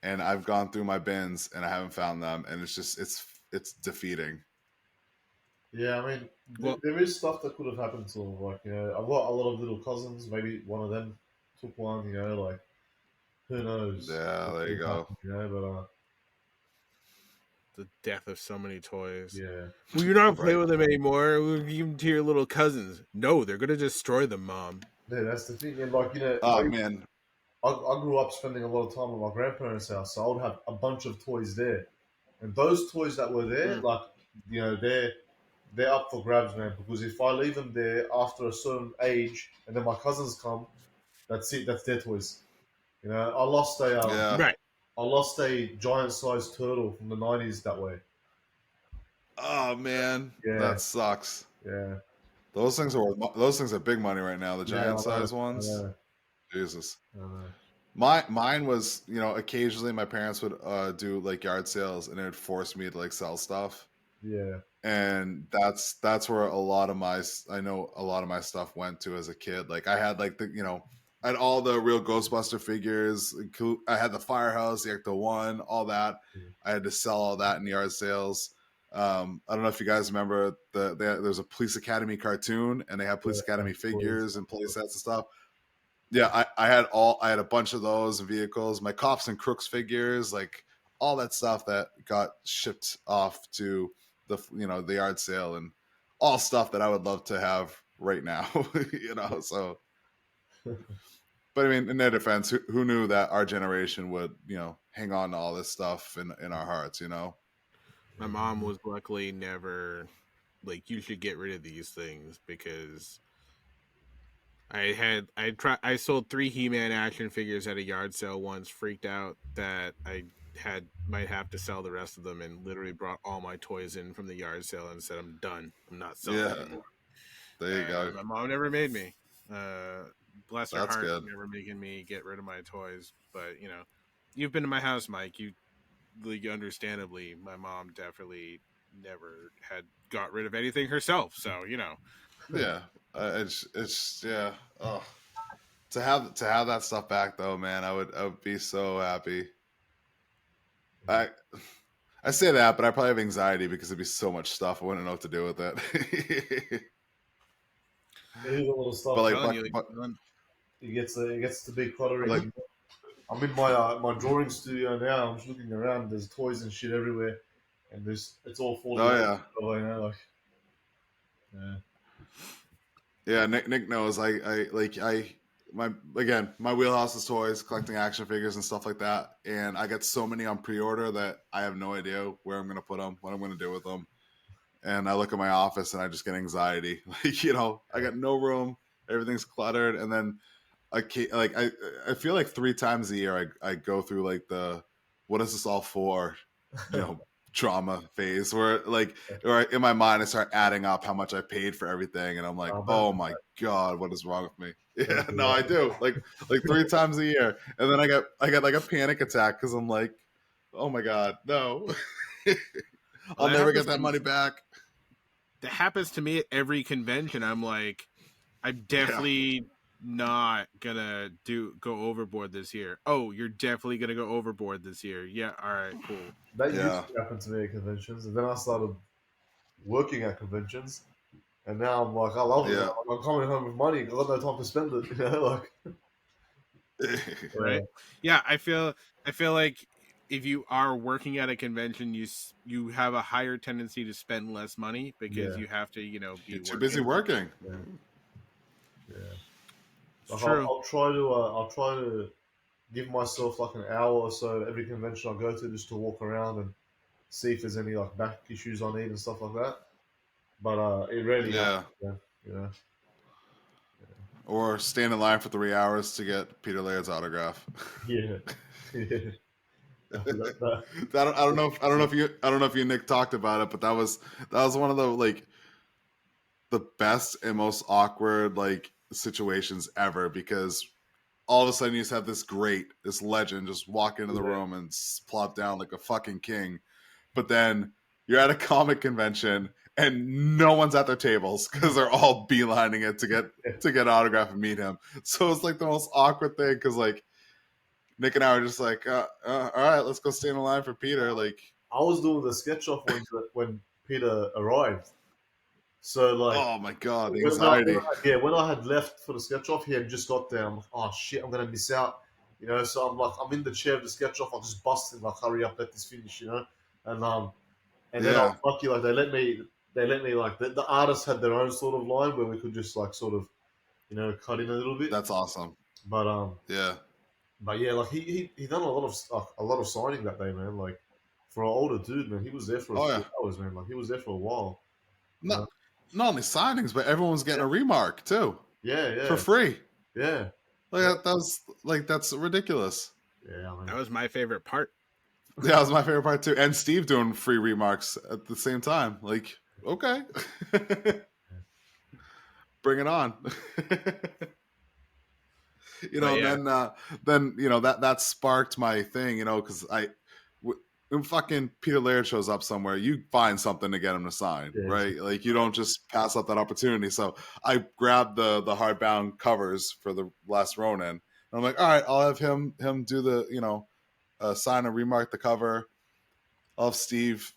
and I've gone through my bins and I haven't found them, and it's defeating. Yeah, I mean, there is stuff that could have happened to them. Like, I've got a lot of little cousins. Maybe one of them took one. Like who knows? Yeah, there you go. But the death of so many toys. Yeah. Will you not play with them anymore? We'll give them to your little cousins. No, they're gonna destroy them, Mom. Yeah, that's the thing. And like, man, I grew up spending a lot of time at my grandparents' house, so I would have a bunch of toys there. And those toys that were there, they're up for grabs, man. Because if I leave them there after a certain age, and then my cousins come, that's it. That's their toys. You know, Yeah. Right. I lost a giant-sized turtle from the '90s that way. Oh man, Yeah, that sucks. yeah, Those things are big money right now. The yeah. giant size ones. Know. Jesus. I know. Mine was, occasionally my parents would do like yard sales, and it would force me to like sell stuff. Yeah, And that's where a lot of my stuff went to as a kid. Like I had I had all the real Ghostbuster figures. I had the Firehouse, the Ecto One, all that. I had to sell all that in yard sales. I don't know if you guys remember there's a Police Academy cartoon, and they have Police Academy figures and play sets and stuff. Yeah, I had a bunch of those vehicles, my Cops and Crooks figures, like all that stuff that got shipped off to the yard sale, and all stuff that I would love to have right now. So but I mean, in their defense, who knew that our generation would, hang on to all this stuff in our hearts, My mom was luckily never like, you should get rid of these things, because I sold 3 He-Man action figures at a yard sale once, freaked out that I might have to sell the rest of them, and literally brought all my toys in from the yard sale and said, I'm done. I'm not selling anymore. There you go. My mom never made me. Bless her That's heart, good. never making me get rid of my toys. But you've been to my house, Mike. You, like, understandably, my mom definitely never had got rid of anything herself. So Yeah, it's yeah. Oh, to have that stuff back though, man, I would be so happy. I say that, but I probably have anxiety because there'd be so much stuff I wouldn't know what to do with it. It is a lot of stuff. But It gets to be cluttering. like I'm in my drawing studio now. I'm just looking around. There's toys and shit everywhere, and it's all falling. oh Yeah. Yeah. yeah, Nick knows. My wheelhouse is toys, collecting action figures and stuff like that, and I get so many on pre-order that I have no idea where I'm gonna put them, what I'm gonna do with them. And I look at my office and I just get anxiety. I got no room, everything's cluttered, and then I feel like 3 times a year I go through like the what is this all for, trauma phase where or in my mind I start adding up how much I paid for everything, and I'm like, oh my god, what is wrong with me? Yeah, no, I do like 3 times a year, and then I got like a panic attack because I'm like, oh my god, no. I'll never get that money back. That happens to me at every convention. I'm like, I'm definitely not gonna go overboard this year. Oh, you're definitely gonna go overboard this year. Yeah, all right, cool. That used to happen to me at conventions, and then I started working at conventions, and now I'm like, I love it. I'm coming home with money. I've got no time to spend it. Right? Yeah, I feel like if you are working at a convention, you have a higher tendency to spend less money because you have to, be too busy working. Yeah. True. I'll try to give myself like an hour or so every convention I go to just to walk around and see if there's any like back issues I need and stuff like that. But it really happens, Or stand in line for 3 hours to get Peter Laird's autograph. Yeah. I don't know if you and Nick talked about it, but that was one of the best and most awkward situations ever, because all of a sudden you just have this legend just walk into the room and plop down like a fucking king, but then you're at a comic convention and no one's at their tables because they're all beelining it to get autograph and meet him. So it's like the most awkward thing, because Nick and I were just like, all right, let's go stand in line for Peter. I was doing the sketch off when Peter arrived. So oh my god, the anxiety. When I had left for the sketch off, he had just got there. I'm like, oh shit, I'm gonna miss out. So I'm in the chair of the sketch off. I just busted, like, hurry up, let this finish. And then I was lucky, they let me the artists had their own sort of line where we could just sort of cut in a little bit. That's awesome. But he done a lot of signing that day, man. Like, for an older dude, man, he was there for a few hours, man. Like, he was there for a while. not only signings, but everyone's getting a remark too. Yeah. For free. Yeah. Like that's ridiculous. Yeah, I mean, That was my favorite part. Yeah, that was my favorite part too. And Steve doing free remarks at the same time. Like, okay. Bring it on. And then that sparked my thing, because when fucking Peter Laird shows up somewhere, you find something to get him to sign, right? Like you don't just pass up that opportunity. So I grabbed the hardbound covers for the Last Ronin. And I'm like, all right, I'll have him do the sign and remark the cover. I'll have Steve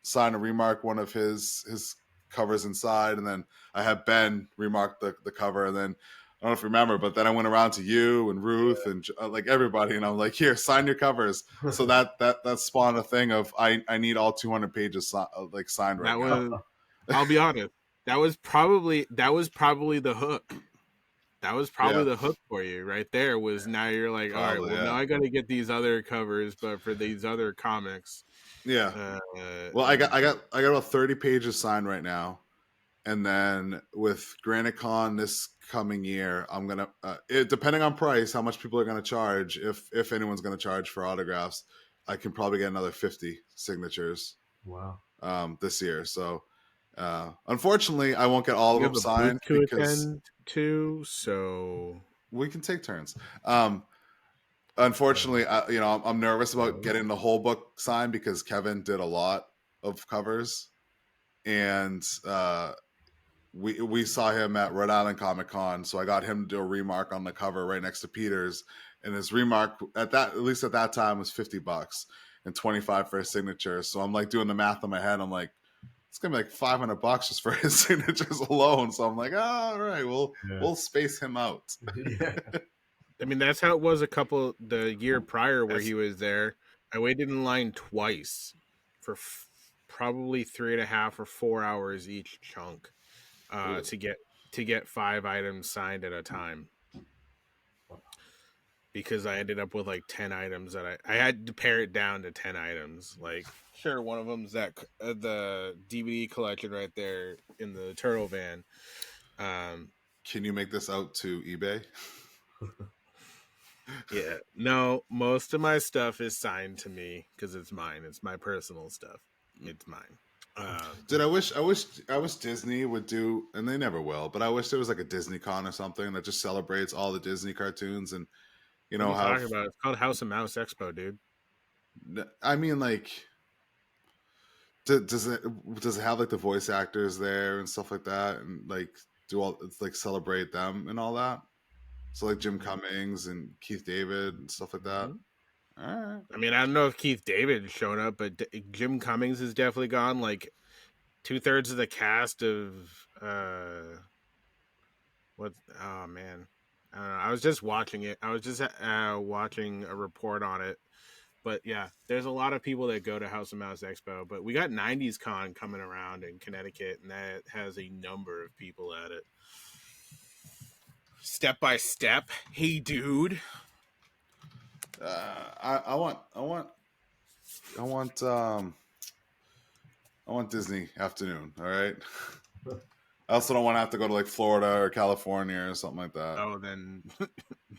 sign and remark one of his covers inside, and then I had Ben remark the cover, and then I don't know if you remember, but then I went around to you and Ruth and like everybody, and I'm like, here, sign your covers. So that spawned a thing of I need all 200 pages signed right now. I'll be honest, that was probably the hook. That was probably the hook for you right there. Was now you're like, all right, well now I got to get these other covers, but for these other comics. Yeah. Well, I got about 30 pages signed right now. And then with GraniteCon this coming year, I'm gonna depending on price, how much people are gonna charge, if anyone's gonna charge for autographs, I can probably get another 50 signatures. Wow. This year. So unfortunately, I won't get all of them signed because so we can take turns. Unfortunately, I'm nervous about getting the whole book signed because Kevin did a lot of covers, and we saw him at Rhode Island Comic Con, so I got him to do a remark on the cover right next to Peter's, and his remark at least at that time was $50 and $25 for his signature. So I'm like doing the math in my head. I'm like, it's gonna be like $500 just for his signatures alone. So I'm like, all right, we'll space him out. Yeah. I mean, that's how it was the year prior where he was there. I waited in line twice for probably 3.5 or 4 hours each chunk to get 5 items signed at a time. Because I ended up with like 10 items that I had to pare it down to 10 items. Like, sure, one of them's that the DVD collection right there in the turtle van. Can you make this out to eBay? Yeah, no, most of my stuff is signed to me because it's mine. It's my personal stuff. It's mine. Dude, I wish Disney would do, and they never will, but I wish there was like a Disney Con or something that just celebrates all the Disney cartoons and what are you talking about? It's called House of Mouse Expo, dude. I mean, like, does it have like the voice actors there and stuff like that, and like celebrate them and all that? So like Jim Cummings and Keith David and stuff like that. Mm-hmm. All right. I mean, I don't know if Keith David showed up, but Jim Cummings is definitely gone. Like 2/3 of the cast of what? Oh man, I don't know. I was just watching it. I was just watching a report on it. But yeah, there's a lot of people that go to House of Mouse Expo. But we got 90s Con coming around in Connecticut, and that has a number of people at it. Step by step. Hey, dude. I want Disney afternoon. All right. I also don't want to have to go to like Florida or California or something like that. Oh, then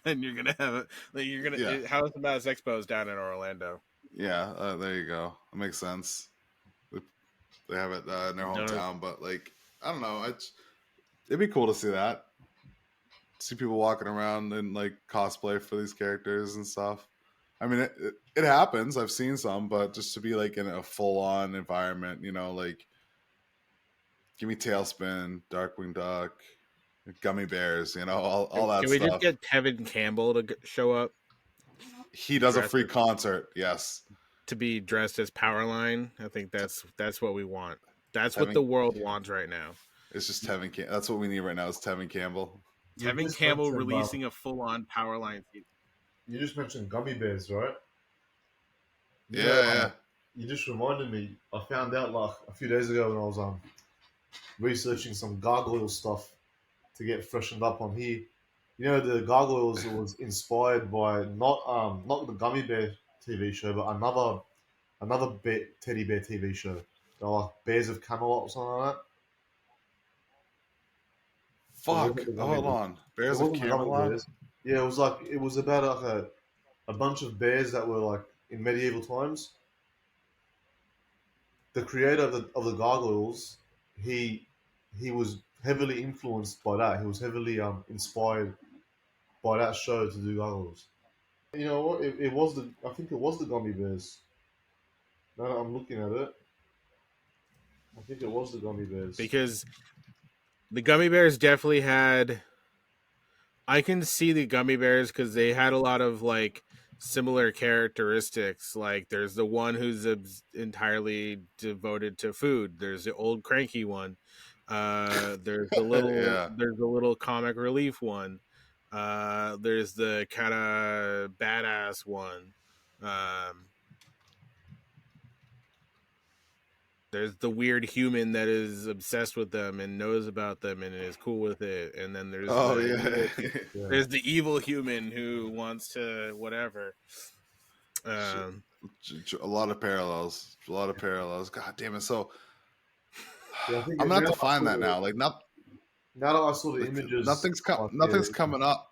you're gonna have it. House of Mouse Expo is down in Orlando. Yeah, there you go. That makes sense. They have it in their hometown, but like I don't know. It'd be cool to see that. See people walking around in like cosplay for these characters and stuff. I mean, it happens. I've seen some, but just to be like in a full on environment, like give me Tailspin, Darkwing Duck, Gummy Bears, all that stuff. Can we just get Tevin Campbell to show up? He does a free concert, yes. To be dressed as Powerline. I think that's what we want. That's what the world wants right now. It's just Tevin Campbell. That's what we need right now is Tevin Campbell. Tevin Campbell releasing a full-on Powerline. You just mentioned Gummy Bears, right? Yeah. You just reminded me. I found out like a few days ago when I was researching some Gargoyles stuff to get freshened up on here. The Gargoyles was inspired by not the Gummy Bear TV show, but another teddy bear TV show. They're like Bears of Camelot or something like that. Fuck. Hold on. It Bears of wasn't the gummy Camelot? bears. Yeah, it was about like a bunch of bears that were like in medieval times. The creator of the Gargoyles, he he was heavily influenced by that. He was heavily inspired by that show to do Gargoyles. You know what? It was the I think it was the gummy bears. Now that I'm looking at it, I think it was the gummy bears. Because the gummy bears definitely had. I can see the gummy bears because they had a lot of like similar characteristics. Like there's the one who's entirely devoted to food. There's the old cranky one. Yeah. There's the little comic relief one. There's the kind of badass one. Um, there's the weird human that is obsessed with them and knows about them and is cool with it. And then Oh yeah. there's the evil human who wants to whatever. A lot of parallels. A lot of parallels. God damn it. So Yeah, I think I'm gonna have to I find saw that now. Like now that I saw the images, nothing's coming up.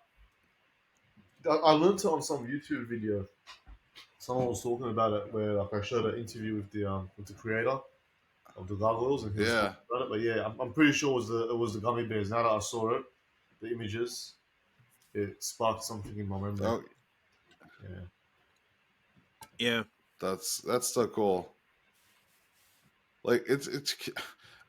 I learned it on some YouTube video. Someone was talking about it where like I showed an interview with the creator of the Gargoyles and he was Yeah. talking about it. But yeah, I'm pretty sure it was the gummy bears. Now that I saw it, the images, it sparked something in my memory. Oh Yeah. that's so cool. Like it's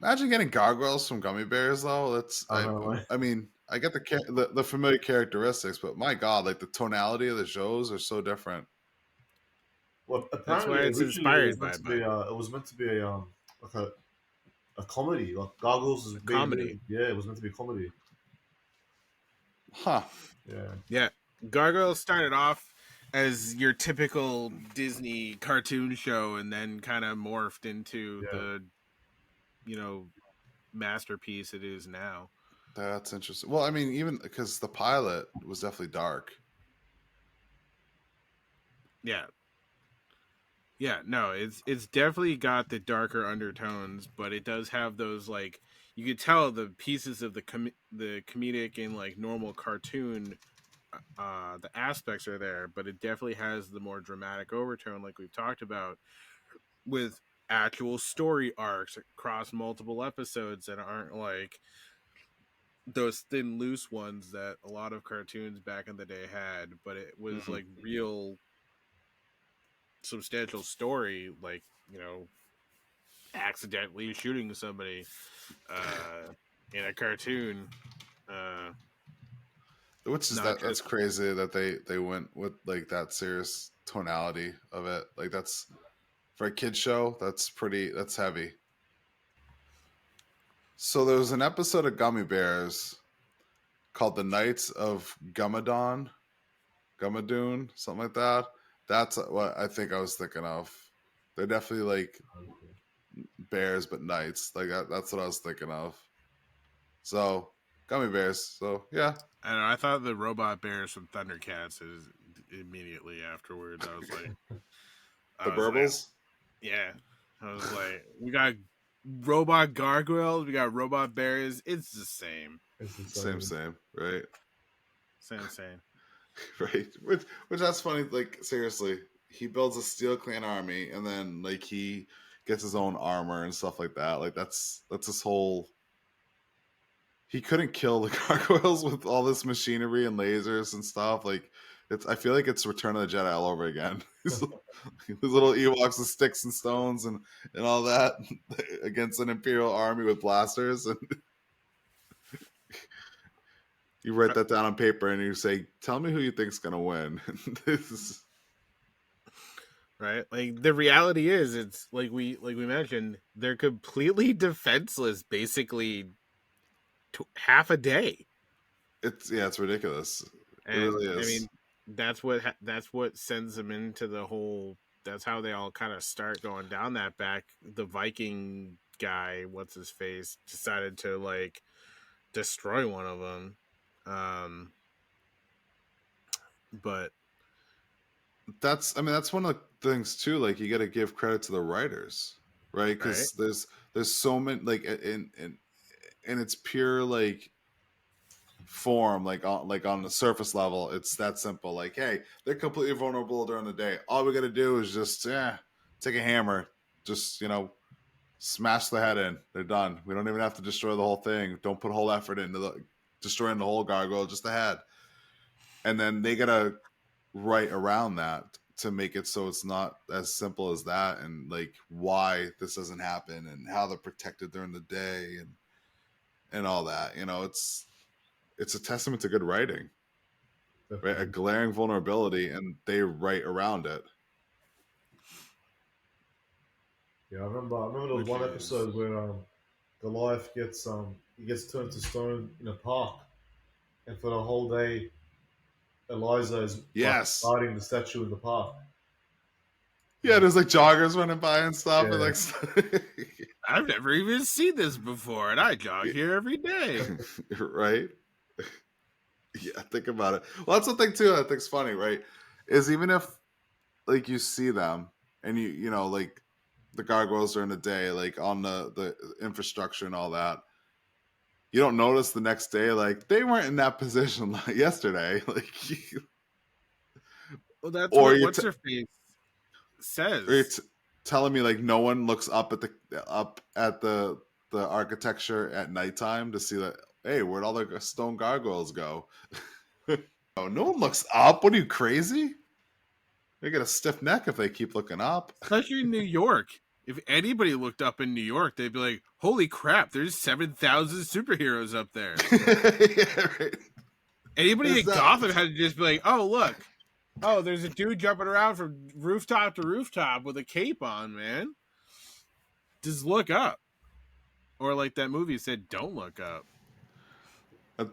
imagine getting gargoyles from gummy bears though. I mean, I get the familiar characteristics, but my god, like the tonality of the shows are so different. Well, That's why apparently it's originally inspired by it was meant to be like a comedy. Like Gargoyles was being comedy. yeah, it was meant to be a comedy. Huh. Yeah. Yeah. Gargoyles started off as your typical Disney cartoon show and then kind of morphed into the masterpiece it is now. That's interesting. Well, I mean, even because the pilot was definitely dark. Yeah. Yeah, no, it's definitely got the darker undertones, but it does have those like you could tell the pieces of the comedic and like normal cartoon the aspects are there, but it definitely has the more dramatic overtone like we've talked about with actual story arcs across multiple episodes that aren't like those thin loose ones that a lot of cartoons back in the day had, but it was like real substantial story, like accidentally shooting somebody in a cartoon, which is that's crazy that they went with like that serious tonality of it. Like that's for a kid show, that's heavy. So there was an episode of Gummy Bears called The Knights of Gummadon, something like that. That's what I think I was thinking of. They're definitely like bears, but knights. Like that's what I was thinking of. So gummy bears. So yeah. And I thought the robot bears from Thundercats is immediately afterwards. I was like, the Burbles. Like, yeah, I was like, we got robot gargoyles, we got robot bears. It's the same. Same. Right. Same. Right. Which that's funny. Like seriously, he builds a Steel Clan army, and then like he gets his own armor and stuff like that. Like that's his whole. He couldn't kill the gargoyles with all this machinery and lasers and stuff. Like I feel like it's Return of the Jedi all over again. His little Ewoks with sticks and stones and all that against an Imperial army with blasters. And you write that down on paper and you say, "Tell me who you think's gonna win." This is right. Like the reality is, it's like we mentioned, they're completely defenseless, basically. Half a day. It's ridiculous. And, it really is. I mean, that's what sends them into the whole. That's how they all kind of start going down that back. The Viking guy, what's his face, decided to like destroy one of them. But that's one of the things too. Like you got to give credit to the writers, right? Because there's so many like and it's pure like form, like on the surface level, it's that simple. Like, hey, they're completely vulnerable during the day. All we got to do is just take a hammer, just smash the head in. They're done. We don't even have to destroy the whole thing. Don't put whole effort into destroying the whole gargoyle, just the head. And then they gotta write around that to make it so it's not as simple as that, and like why this doesn't happen and how they're protected during the day and all that. It's a testament to good writing, right? A glaring vulnerability, and they write around it. Yeah, I remember there was one episode where Goliath gets turned to stone in a park, and for the whole day, Eliza is guarding the statue in the park. Yeah, there's like joggers running by and stuff, and like. I've never even seen this before, and I jog here every day. Right? Yeah, think about it. Well, that's the thing too. I think's funny, right? Is even if like you see them and you know like the gargoyles during the day, like on the infrastructure and all that, you don't notice the next day like they weren't in that position like yesterday. Like, well, that's what what's her face says. Or you're telling me like no one looks up at the architecture at nighttime to see that. Hey, where'd all the stone gargoyles go? Oh, no one looks up. What are you, crazy? They get a stiff neck if they keep looking up. Especially in New York. If anybody looked up in New York, they'd be like, holy crap, there's 7,000 superheroes up there. Yeah, right. Anybody in Gotham had to just be like, oh, look. Oh, there's a dude jumping around from rooftop to rooftop with a cape on, man. Just look up. Or like that movie said, don't look up.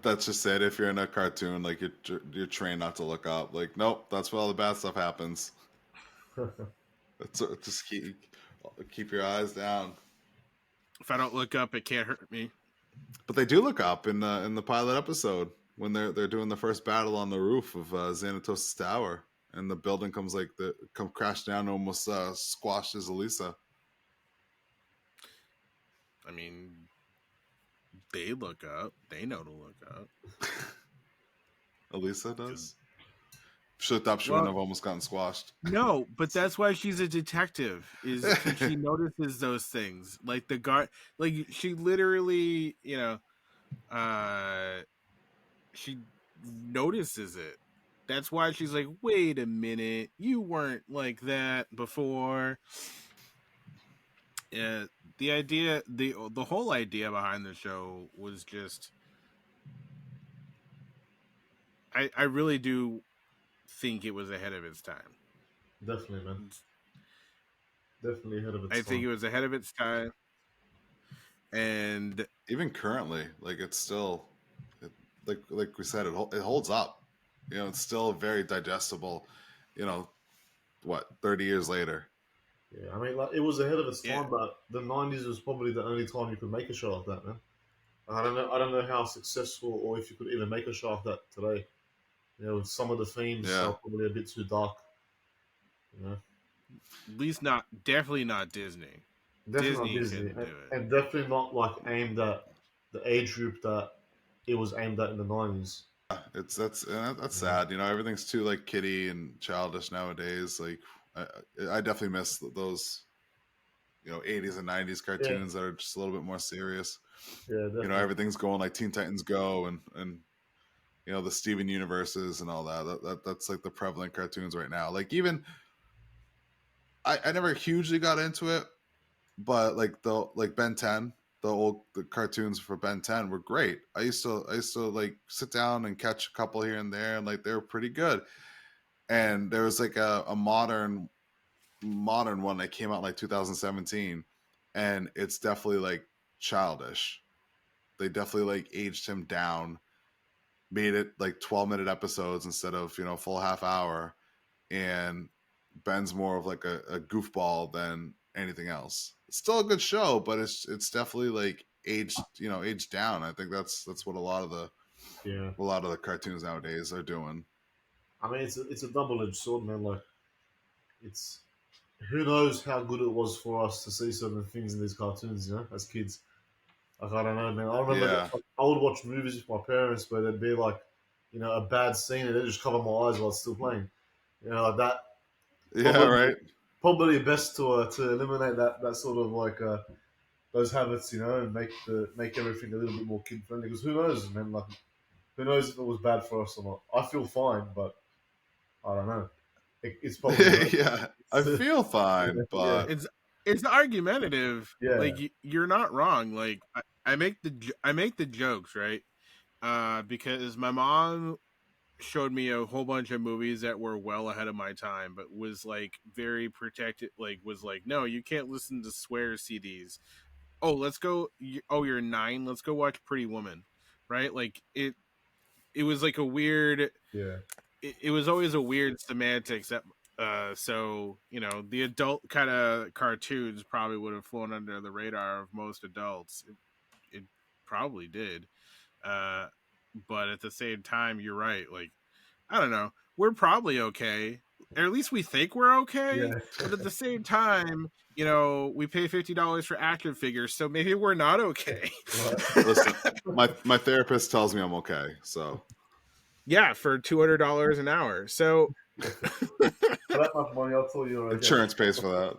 That's just it. If you're in a cartoon, like you're trained not to look up. Like, nope, that's where all the bad stuff happens. Just keep your eyes down. If I don't look up, it can't hurt me. But they do look up in the pilot episode when they're doing the first battle on the roof of Xanatos' tower, and the building comes crash down and almost squashes Elisa. I mean, they look up. They know to look up. Elisa does? She looked up, she wouldn't have almost gotten squashed. No, but that's why she's a detective, is she notices those things. Like the guard, like she literally, she notices it. That's why she's like, wait a minute, you weren't like that before. Yeah, the idea, the whole idea behind the show was just, I really do think it was ahead of its time. Definitely, man. Definitely ahead of its time. I think it was ahead of its time. And even currently, like it's still, like we said, it holds up. It's still very digestible. 30 years later. Yeah, I mean, like it was ahead of its time, but the '90s was probably the only time you could make a show like that, man. I don't know how successful, or if you could even make a show like that today. With some of the themes are probably a bit too dark. At least definitely not Disney. Definitely Disney. And definitely not like aimed at the age group that it was aimed at in the '90s. That's sad. Everything's too like kiddie and childish nowadays. Like I definitely miss those 80s and 90s cartoons that are just a little bit more serious. Yeah, definitely. Everything's going like Teen Titans Go and the Steven Universes and all that. That's like the prevalent cartoons right now. Like even I never hugely got into it, but like Ben 10, the cartoons for Ben 10 were great. I used to like sit down and catch a couple here and there, and like they were pretty good. And there was like a modern one that came out like 2017, and it's definitely like childish. They definitely like aged him down, made it like 12-minute episodes instead of full half hour, and Ben's more of like a goofball than anything else. It's still a good show, but it's definitely like aged down. I think that's what a lot of the cartoons nowadays are doing. I mean, it's a double-edged sword, man. Like, it's who knows how good it was for us to see certain things in these cartoons, as kids. Like, I don't know, man. I remember I would watch movies with my parents, but there'd be like, a bad scene, and they just cover my eyes while it's still playing. Like that. Yeah, right. Probably best to eliminate that sort of like those habits, and make everything a little bit more kid friendly. Because who knows, man? Like, who knows if it was bad for us or not? I feel fine, but I don't know. It's probably yeah. I feel fine, but it's argumentative. Yeah. Like you're not wrong. Like I make the jokes, right? Because my mom showed me a whole bunch of movies that were well ahead of my time, but was like very protected. Like was like, no, you can't listen to swear CDs. Oh, let's go. Oh, you're 9. Let's go watch Pretty Woman, right? Like it was like a weird. Yeah. It was always a weird semantics that. So the adult kind of cartoons probably would have flown under the radar of most adults. It probably did. But at the same time, you're right. Like, I don't know. We're probably okay. Or at least we think we're okay. Yeah. But at the same time, we pay $50 for action figures, so maybe we're not okay. Listen, my therapist tells me I'm okay. So yeah, for $200 an hour. So for that much money, I'll tell you. Insurance pays for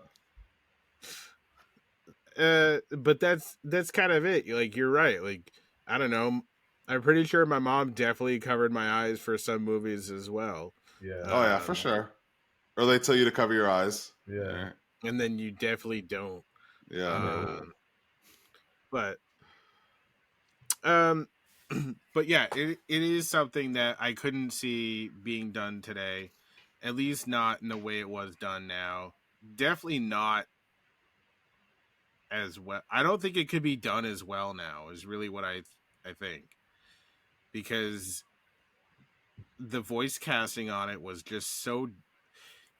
that. But that's kind of it. Like, you're right. Like, I don't know. I'm pretty sure my mom definitely covered my eyes for some movies as well. Yeah. Oh yeah, for sure. Or they tell you to cover your eyes. Yeah. And then you definitely don't. Yeah. But but yeah, it is something that I couldn't see being done today. At least not in the way it was done now. Definitely not as well. I don't think it could be done as well now, is really what I think. Because the voice casting on it was just so...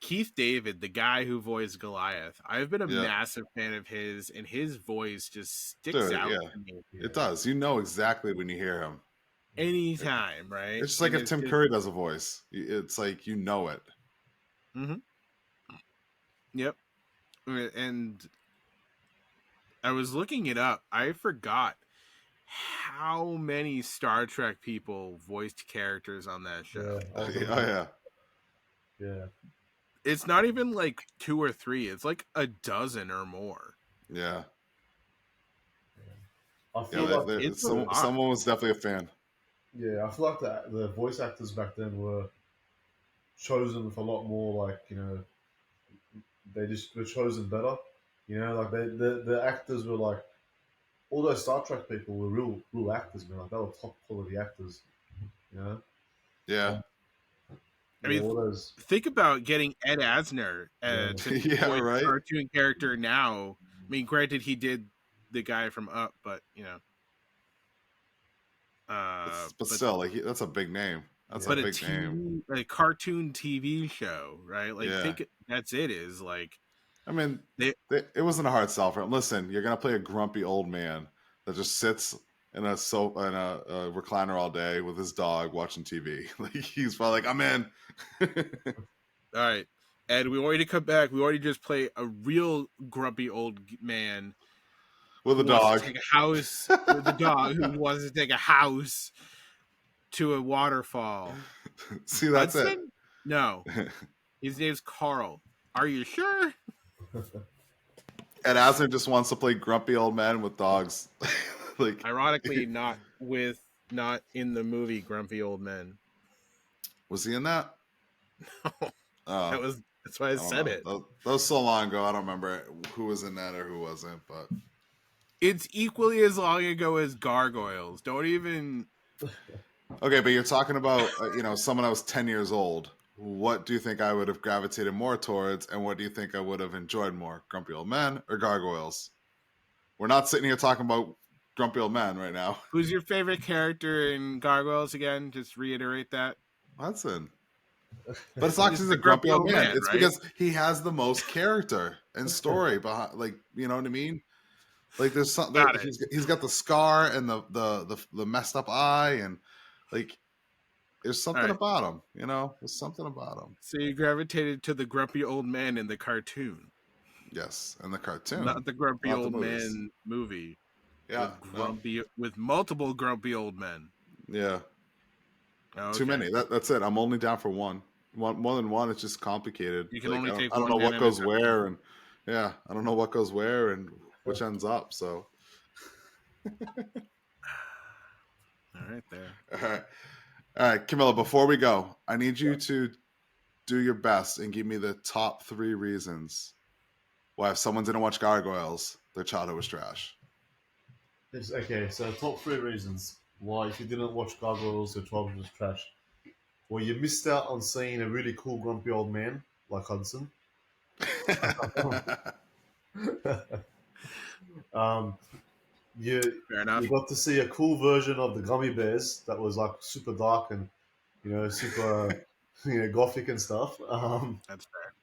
Keith David, the guy who voiced Goliath, I've been a massive fan of his, and his voice just sticks out to me. It does. You know exactly when you hear him. Anytime, right? It's just like if Tim Curry does a voice. It's like, you know it. Mm-hmm. Yep. And I was looking it up. I forgot how many Star Trek people voiced characters on that show. Yeah. It's not even like 2 or 3. It's like a dozen or more. Yeah. I feel like someone was definitely a fan. Yeah, I feel like the voice actors back then were chosen with a lot more, like, they just were chosen better. Like the actors were like, all those Star Trek people were real actors, man. Like, they were top quality actors. Yeah. I mean, think about getting Ed Asner to voice a cartoon character now. I mean, granted, he did the guy from Up, but but still, like, that's a big name. That's a big name. A cartoon TV show, right? Like, think that's it. Is like, I mean, it wasn't a hard sell for him. Listen, you're gonna play a grumpy old man that just sits in a recliner all day with his dog watching TV. Like, he's probably like, I'm in. All right, Ed, we want you to come back. We already just play a real grumpy old man with a dog. Take a house with a dog who wants to take a house to a waterfall. See, that's it. No, his name's Carl. Are you sure? Ed Asner just wants to play grumpy old man with dogs. Like, ironically, not in the movie Grumpy Old Men. Was he in that? No. Oh, that's why I said it. That was so long ago. I don't remember who was in that or who wasn't, but it's equally as long ago as Gargoyles. Don't even. Okay, but you're talking about someone that was 10 years old. What do you think I would have gravitated more towards, and what do you think I would have enjoyed more, Grumpy Old Men or Gargoyles? We're not sitting here talking about Grumpy Old Man right now. Who's your favorite character in Gargoyles again? Just reiterate that. Hudson. But it's not because he's a grumpy old man. It's because he has the most character and story behind. Like, you know what I mean? Like, there's something. He's got the scar and the messed up eye, and like, there's something about him. There's something about him. So you gravitated to the grumpy old man in the cartoon. Yes, and the cartoon, not the grumpy old man movie. Yeah, with multiple grumpy old men. Yeah. Oh, Too okay. many. That's it. I'm only down for one. More than one, it's just complicated. You can Like, only I take don't one know man what at a goes time. where, and yeah, I don't know what goes where and which ends up. So, All right, there. all right, Camilla. Before we go, I need you to do your best and give me the top 3 reasons why if someone didn't watch Gargoyles, their childhood was trash. Okay, so top 3 reasons why if you didn't watch Gargoyles, your childhood was trash. Well, you missed out on seeing a really cool grumpy old man like Hudson. um, Fair you enough. got to see a cool version of the gummy bears that was like super dark and super gothic and stuff. That's fair.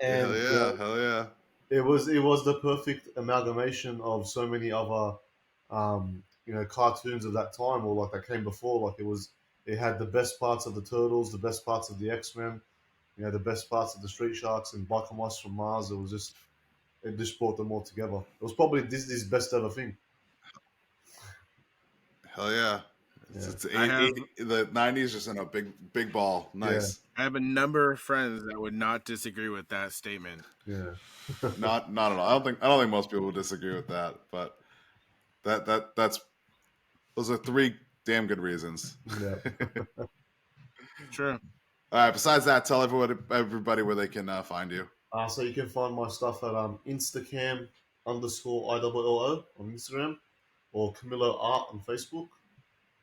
Hell And yeah, hell yeah. it was the perfect amalgamation of so many other cartoons of that time or like that came before. Like it had the best parts of the Turtles, the best parts of the X-Men, the best parts of the Street Sharks and Biker Mice from Mars. It just brought them all together. It was probably Disney's best ever thing. Hell yeah. Yeah. The 90s just in a big ball. Nice. I have a number of friends that would not disagree with that statement. Yeah. Not at all. I don't think most people would disagree with that, but that's those are 3 damn good reasons. Yeah. True. All right. Besides that, tell everybody where they can find you. So you can find my stuff at Instacam_IOO on Instagram or Camillo Art on Facebook.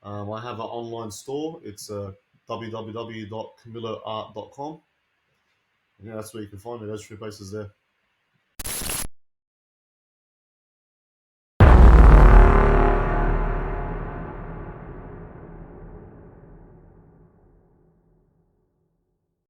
I have an online store. It's www.camilloart.com. Yeah, that's where you can find me. Those 3 places there.